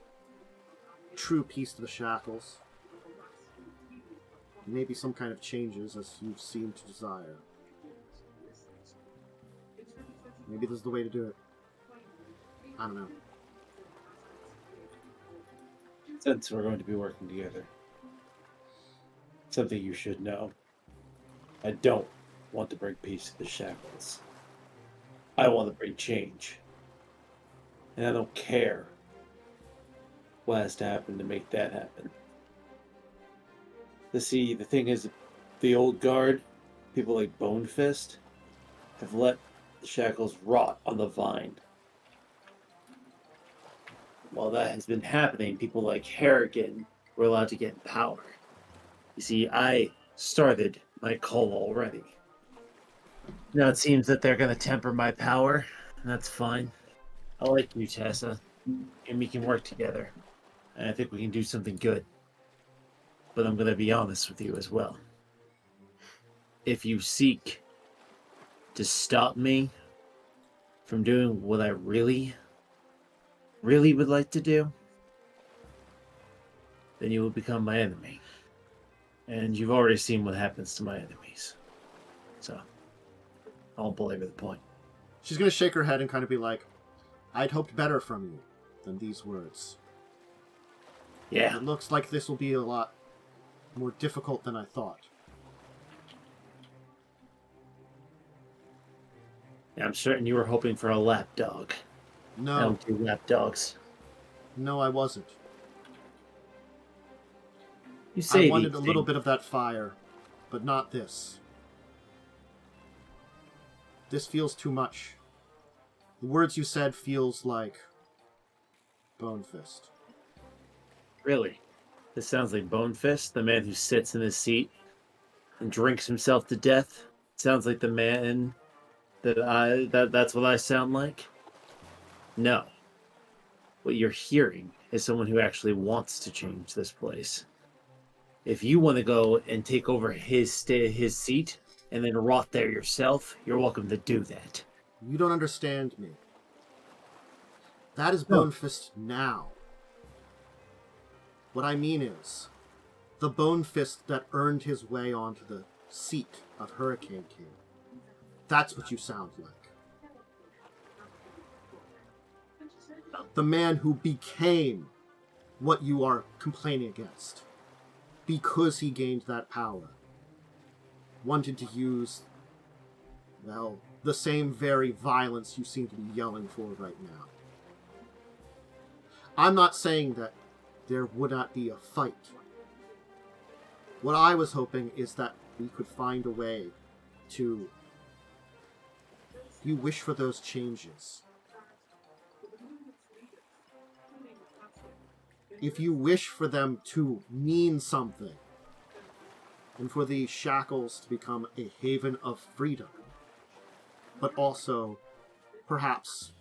true peace to the shackles, maybe some kind of changes as you seem to desire, maybe this is the way to do it. I don't know. Since we're going to be working together, something you should know. I don't want to bring peace to the shackles. I want to bring change. And I don't care what has to happen to make that happen. See, the thing is, the old guard, people like Bonefist, have let the shackles rot on the vine. While that has been happening, people like Harrigan were allowed to get power. You see, I started my call already. Now it seems that they're going to temper my power, and that's fine. I like you, Tessa, and we can work together. And I think we can do something good. But I'm going to be honest with you as well. If you seek to stop me from doing what I really would like to do, then you will become my enemy. And you've already seen what happens to my enemies. So, I won't belabor the point. She's going to shake her head and kind of be like, I'd hoped better from you than these words. Yeah. It looks like this will be a lot more difficult than I thought. I'm certain you were hoping for a lapdog. No, 2 lapdogs. no, I wasn't. You say I wanted these a little things. bit of that fire, but not this. This feels too much. The words you said feels like Bone Fist. Really? This sounds like Bone Fist, the man who sits in his seat and drinks himself to death. Sounds like the man that's what I sound like? No. What you're hearing is someone who actually wants to change this place. If you want to go and take over his seat and then rot there yourself, you're welcome to do that. You don't understand me. That is Bone Fist now. What I mean is, the Bone Fist that earned his way onto the seat of Hurricane King. That's what you sound like. The man who became what you are complaining against. Because he gained that power. Wanted to use, well, the same very violence you seem to be yelling for right now. I'm not saying that there would not be a fight. What I was hoping is that we could find a way to... You wish for those changes. If you wish for them to mean something, and for the shackles to become a haven of freedom, but also, perhaps,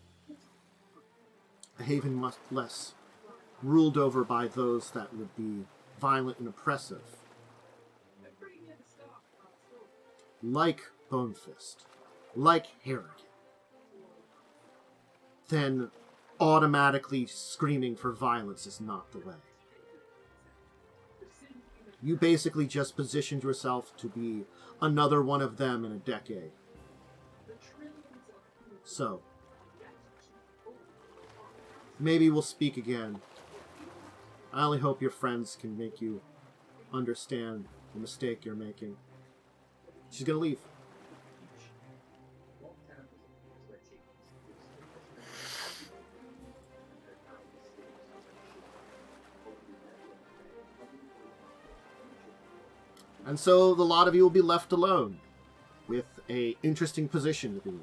a haven much less ruled over by those that would be violent and oppressive, like Bone Fist, like Harrigan, then automatically screaming for violence is not the way. You basically just positioned yourself to be another one of them in a decade. So, maybe we'll speak again. I only hope your friends can make you understand the mistake you're making. She's gonna leave. And so the lot of you will be left alone with an interesting position to be in.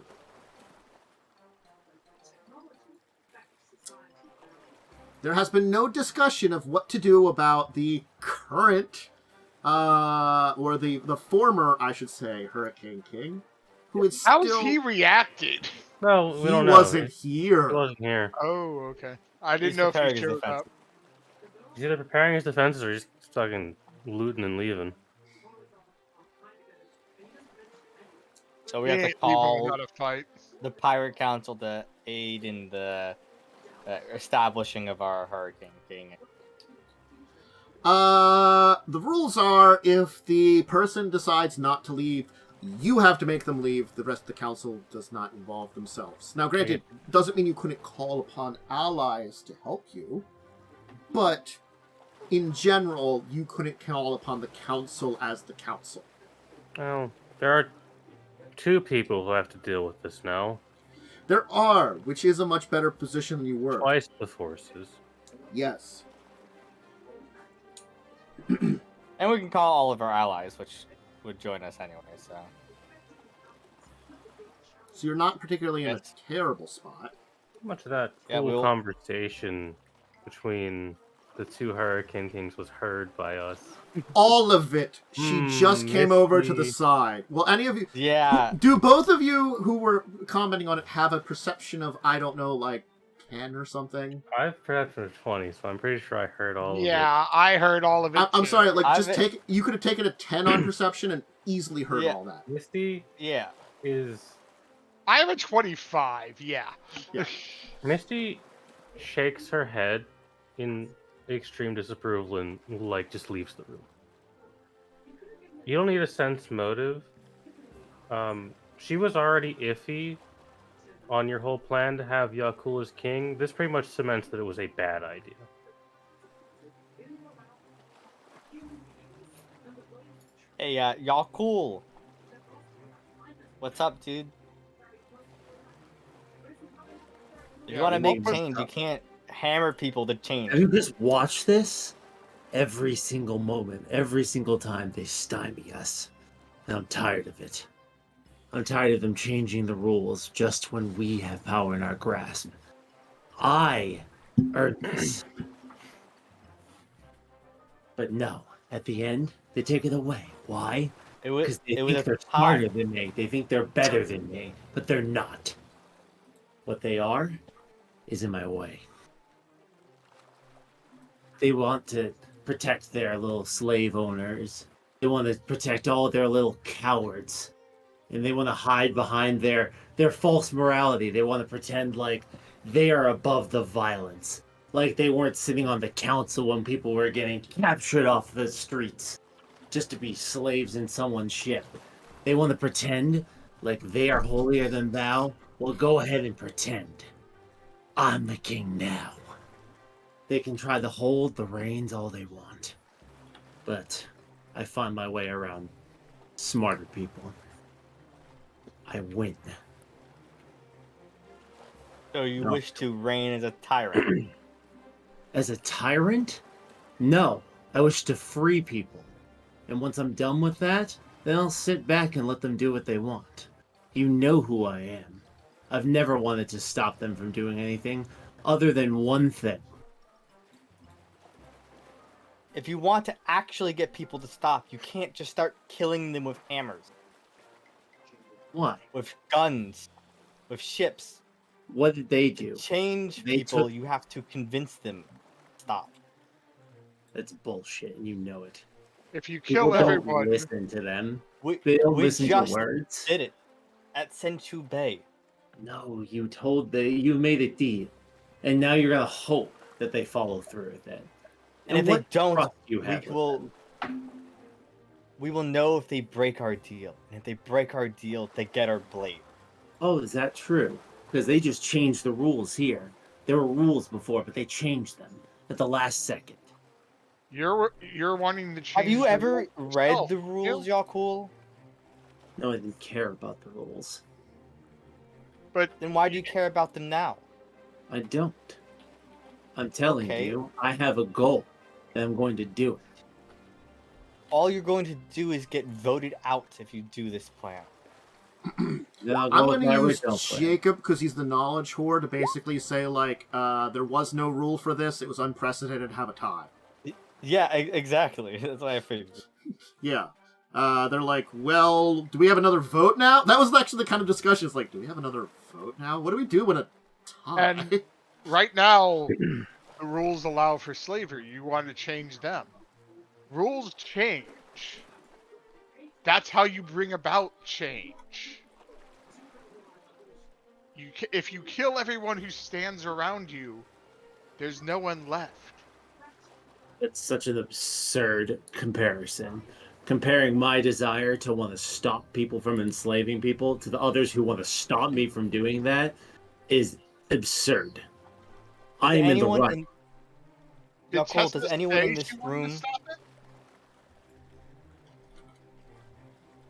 There has been no discussion of what to do about the current, or the former, I should say, Hurricane King, who is still... How's he reacted? No, we don't know. He wasn't here. He wasn't here. Oh, okay. I didn't He's know if he preparing his showed defense. up. He's either preparing his defenses or he's fucking looting and leaving. So we have to Leave him call without a fight. the Pirate Council to aid in the establishing of our Hurricane King. The rules are if the person decides not to leave, you have to make them leave. The rest of the council does not involve themselves. Now, granted, doesn't mean you couldn't call upon allies to help you, but in general, you couldn't call upon the council as the council. Well, there are two people who have to deal with this now. There are, which is a much better position than you were. Twice the forces. Yes. And we can call all of our allies, which would join us anyway, so... So you're not particularly in Yes. a terrible spot. Much of that Yeah, cool we'll- conversation between the two Hurricane Kings was heard by us. All of it. She just came over to the Misty. side. Well, any of you... Yeah. Do both of you who were commenting on it have a perception of, I don't know, like 10 or something? I've perception of 20, so I'm pretty sure I heard all of it. Yeah, I heard all of it. I'm too. sorry, like, I've- just take... You could have taken a 10 on perception and easily heard Yeah. all that. Misty Yeah. is... I have a 25, yeah. Yeah. Misty shakes her head in extreme disapproval and, like, just leaves the room. You don't need a sense motive. She was already iffy on your whole plan to have Yaalkol as king. This pretty much cements that it was a bad idea. Hey, Yaalkol. What's up, dude? If you Yeah, want to what make was change, up? you can't hammer people to change. Have you just watched this? Every single moment, every single time they stymie us. And I'm tired of it. I'm tired of them changing the rules just when we have power in our grasp. I earned this. But no, at the end, they take it away. Why? Because they think they're smarter than me. They think they're better than me, but they're not. What they are is in my way. They want to protect their little slave owners. They want to protect all their little cowards. And they want to hide behind their false morality. They want to pretend like they are above the violence. Like they weren't sitting on the council when people were getting captured off the streets just to be slaves in someone's ship. They want to pretend like they are holier than thou. Well, go ahead and pretend. I'm the king now. They can try to hold the reins all they want. But I find my way around smarter people. I win. So you wish to reign as a tyrant? As a tyrant? No. I wish to free people. And once I'm done with that, then I'll sit back and let them do what they want. You know who I am. I've never wanted to stop them from doing anything other than one thing. If you want to actually get people to stop, you can't just start killing them with hammers. Why? With guns. With ships. What did they do? Change people, you have to convince them to stop. That's bullshit, and you know it. If you kill People everyone... don't listen to them. We listen just to words. did it at Senchu Bay. No, you made a deal. And now you're gonna hope that they follow through with it. And if they don't, we will know if they break our deal. And if they break our deal, they get our blade. Oh, is that true? Because they just changed the rules here. There were rules before, but they changed them at the last second. You're wanting to change. Have you ever rules read yourself, the rules, Yaalkol? No, I didn't care about the rules. But then why do you care about them now? I don't. I'm telling you, I have a goal, and I'm going to do it. All you're going to do is get voted out if you do this plan. I'm going to use Jacub because he's the knowledge whore to basically say, like, there was no rule for this. It was unprecedented. Have a tie. Yeah, exactly. That's what I figured. Yeah. They're like, well, do we have another vote now? That was actually the kind of discussion. It's like, do we have another vote now? What do we do when a tie? And right now, the rules allow for slavery. You want to change them. Rules change. That's how you bring about change. If you kill everyone who stands around you, there's no one left. It's such an absurd comparison. Comparing my desire to want to stop people from enslaving people to the others who want to stop me from doing that is absurd. I am in the right. Yaalkol, does anyone in this room...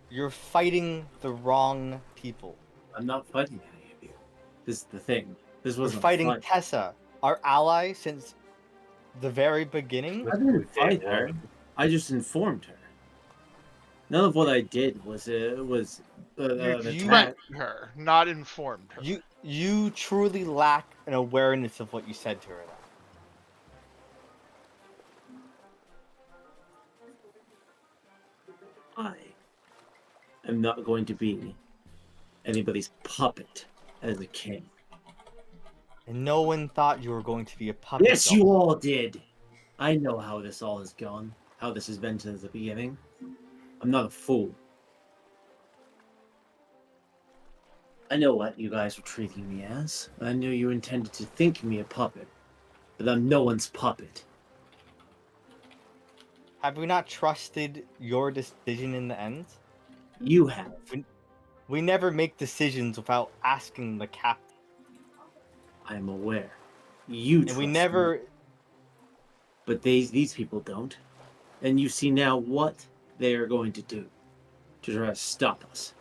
You're fighting the wrong people. I'm not fighting any of you. This is the thing. This wasn't fighting fun. Tessa, our ally since the very beginning. I didn't fight her. I just informed her. None of what I did was an attack. Her, not informed her. You truly lack an awareness of what you said to her. I am not going to be anybody's puppet as a king. And no one thought you were going to be a puppet. Yes, you all did. I know how this all has gone. How this has been since the beginning. I'm not a fool. I know what you guys were treating me as. I knew you intended to think me a puppet. But I'm no one's puppet. Have we not trusted your decision in the end? You have. We never make decisions without asking the captain. I am aware. You trust we never... me. But these people don't. And you see now what they are going to do to try to stop us.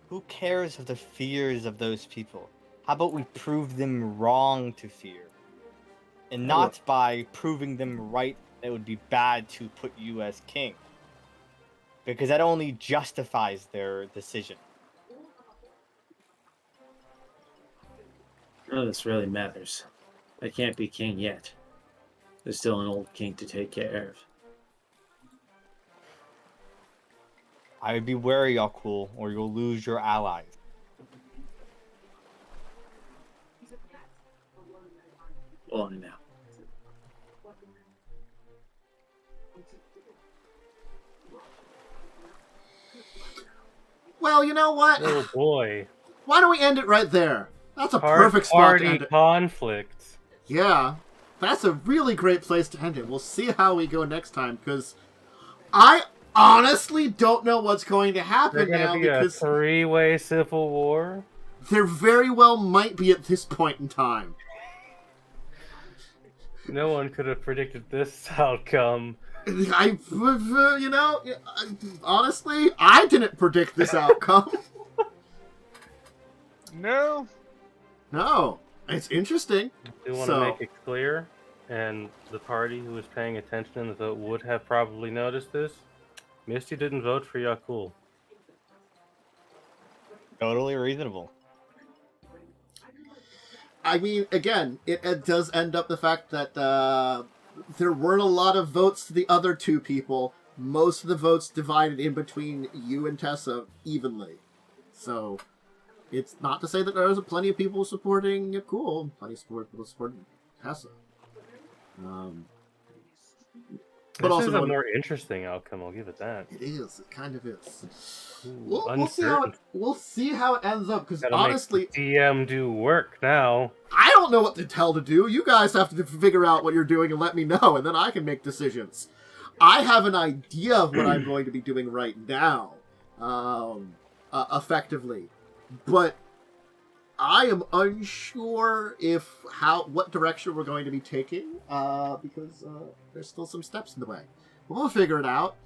Who cares of the fears of those people? How about we prove them wrong to fear? And not by proving them right that it would be bad to put you as king. Because that only justifies their decision. None of this really matters. I can't be king yet. There's still an old king to take care of. I would be wary, Yaalkol, or you'll lose your allies. Well, now. Well, you know what? Oh boy. Why don't we end it right there? That's a perfect spot to Party end it. conflict. Yeah, that's a really great place to end it. We'll see how we go next time, because I honestly don't know what's going to happen There's now, gonna be a because three-way civil war. there very well might be at this point in time. No one could have predicted this outcome. Honestly, I didn't predict this outcome. No. No, it's interesting. I do want to So- make it clear, and the party who was paying attention in the vote would have probably noticed this. Myste didn't vote for Yaalkol. Totally reasonable. I mean, again, it does end up the fact that there weren't a lot of votes to the other two people. Most of the votes divided in between you and Tessa evenly. So, it's not to say that there wasn't plenty of people supporting Yaalkol, plenty of people supporting Tessa. But This also is no a one- more interesting outcome, I'll give it that. It is. It kind of is. Ooh, We'll see how it ends up, because Gotta honestly, make the DM do work now. I don't know what the hell to do. You guys have to figure out what you're doing and let me know, and then I can make decisions. I have an idea of what I'm going to be doing right now, effectively, but I am unsure what direction we're going to be taking, because there's still some steps in the way. We'll figure it out.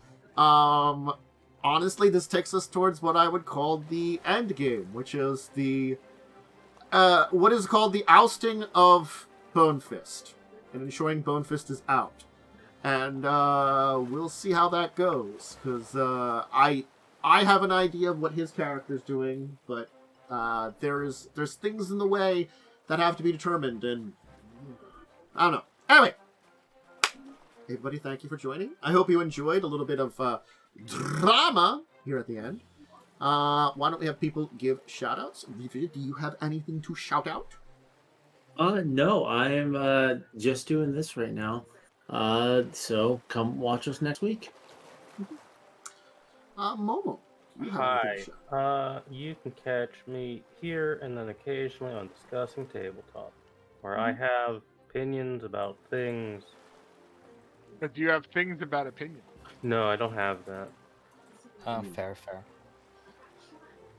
Honestly, this takes us towards what I would call the end game, which is what is called the ousting of Bonefist, and ensuring Bonefist is out. And we'll see how that goes, because I have an idea of what his character's doing, but there's things in the way that have to be determined, and I don't know. Anyway, everybody, thank you for joining. I hope you enjoyed a little bit of drama here at the end. Why don't we have people give shout-outs? Revia, do you have anything to shout out? No, I am just doing this right now. So come watch us next week. Momo, do you have Hi. anything to shout out? You can catch me here and then occasionally on Discussing Tabletop, where I have opinions about things. But do you have things about opinion? No, I don't have that. Fair.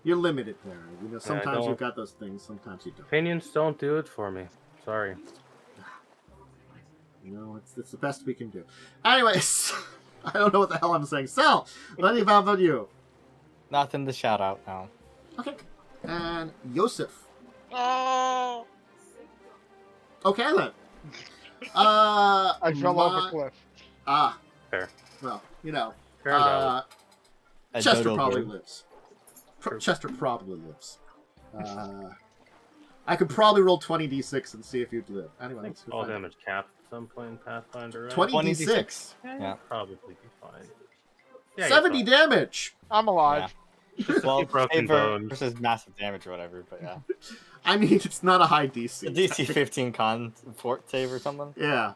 You're limited there. You know, sometimes don't. you've got those things, sometimes you don't. Opinions don't do it for me. Sorry. You know, it's the best we can do. Anyways, I don't know what the hell I'm saying. Sal, let me about you. Nothing to shout out now. Okay. And Yosef. Oh! Okay then. I fell off a cliff. Fair. Well, you know, Fair enough. A Chester dodo probably bird. lives. Chester probably lives. I could probably roll 20d6 and see if you'd live. Anyway, I think let's go all find out. damage capped at some point in Pathfinder, right? 20d6. Yeah. Probably be fine. Yeah, 70 you're damage. I'm alive. Well, broken bones. versus massive damage or whatever, but yeah. I mean, it's not a high DC. A DC 15 con fort save or something. Yeah.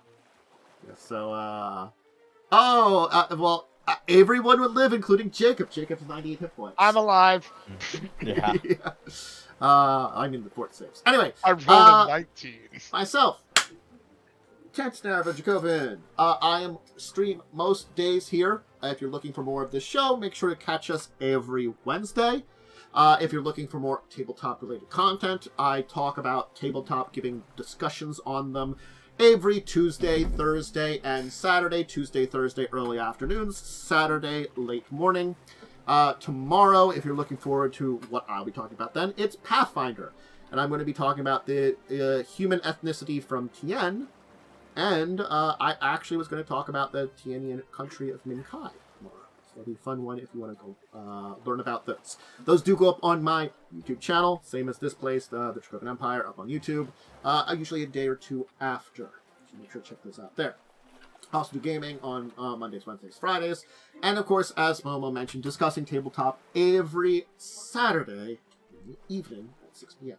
So, well, everyone would live, including Jacub. Jacub's 98 hit points. I'm alive. Yeah. Yeah. I mean the fort saves. Anyway, I rolled a 19. myself, Chancellor Dracovin. I am stream most days here. If you're looking for more of this show, make sure to catch us every Wednesday. If you're looking for more tabletop-related content, I talk about tabletop, giving discussions on them every Tuesday, Thursday, and Saturday. Tuesday, Thursday, early afternoons. Saturday, late morning. Tomorrow, if you're looking forward to what I'll be talking about then, it's Pathfinder. And I'm going to be talking about the human ethnicity from Tien. And I actually was going to talk about the Tienian country of Minkai tomorrow. It'll be a fun one if you want to go learn about those. Those do go up on my YouTube channel, same as this place, the Dracovin Empire, up on YouTube. Usually a day or two after. So make sure to check those out there. I also do gaming on Mondays, Wednesdays, Fridays. And of course, as Momo mentioned, discussing tabletop every Saturday in the evening at 6 p.m.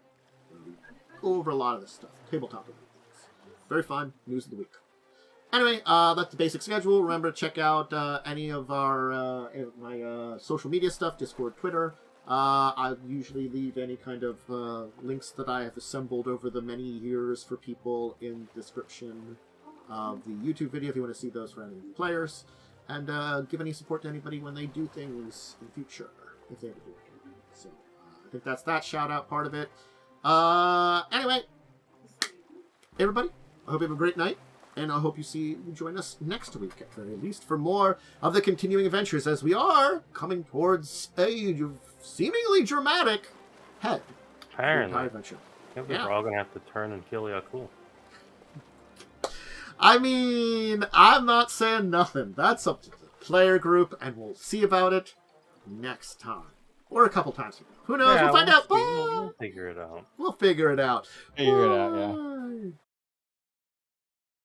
We go over a lot of this stuff. Tabletop. Very fun. News of the week. Anyway, that's the basic schedule. Remember to check out any of our my social media stuff, Discord, Twitter. I usually leave any kind of links that I have assembled over the many years for people in the description of the YouTube video if you want to see those for any players. And give any support to anybody when they do things in the future, if they ever do it. So I think that's that shout-out part of it. Anyway, everybody, I hope you have a great night. And I hope you join us next week, at the very least, for more of the continuing adventures, as we are coming towards a seemingly dramatic head. Apparently. Adventure. We're all going to have to turn and kill Yaalkol. I mean, I'm not saying nothing. That's up to the player group, and we'll see about it next time. Or a couple times from now. Who knows? We'll find out. We'll figure it out. We'll figure it out. Figure it out, yeah.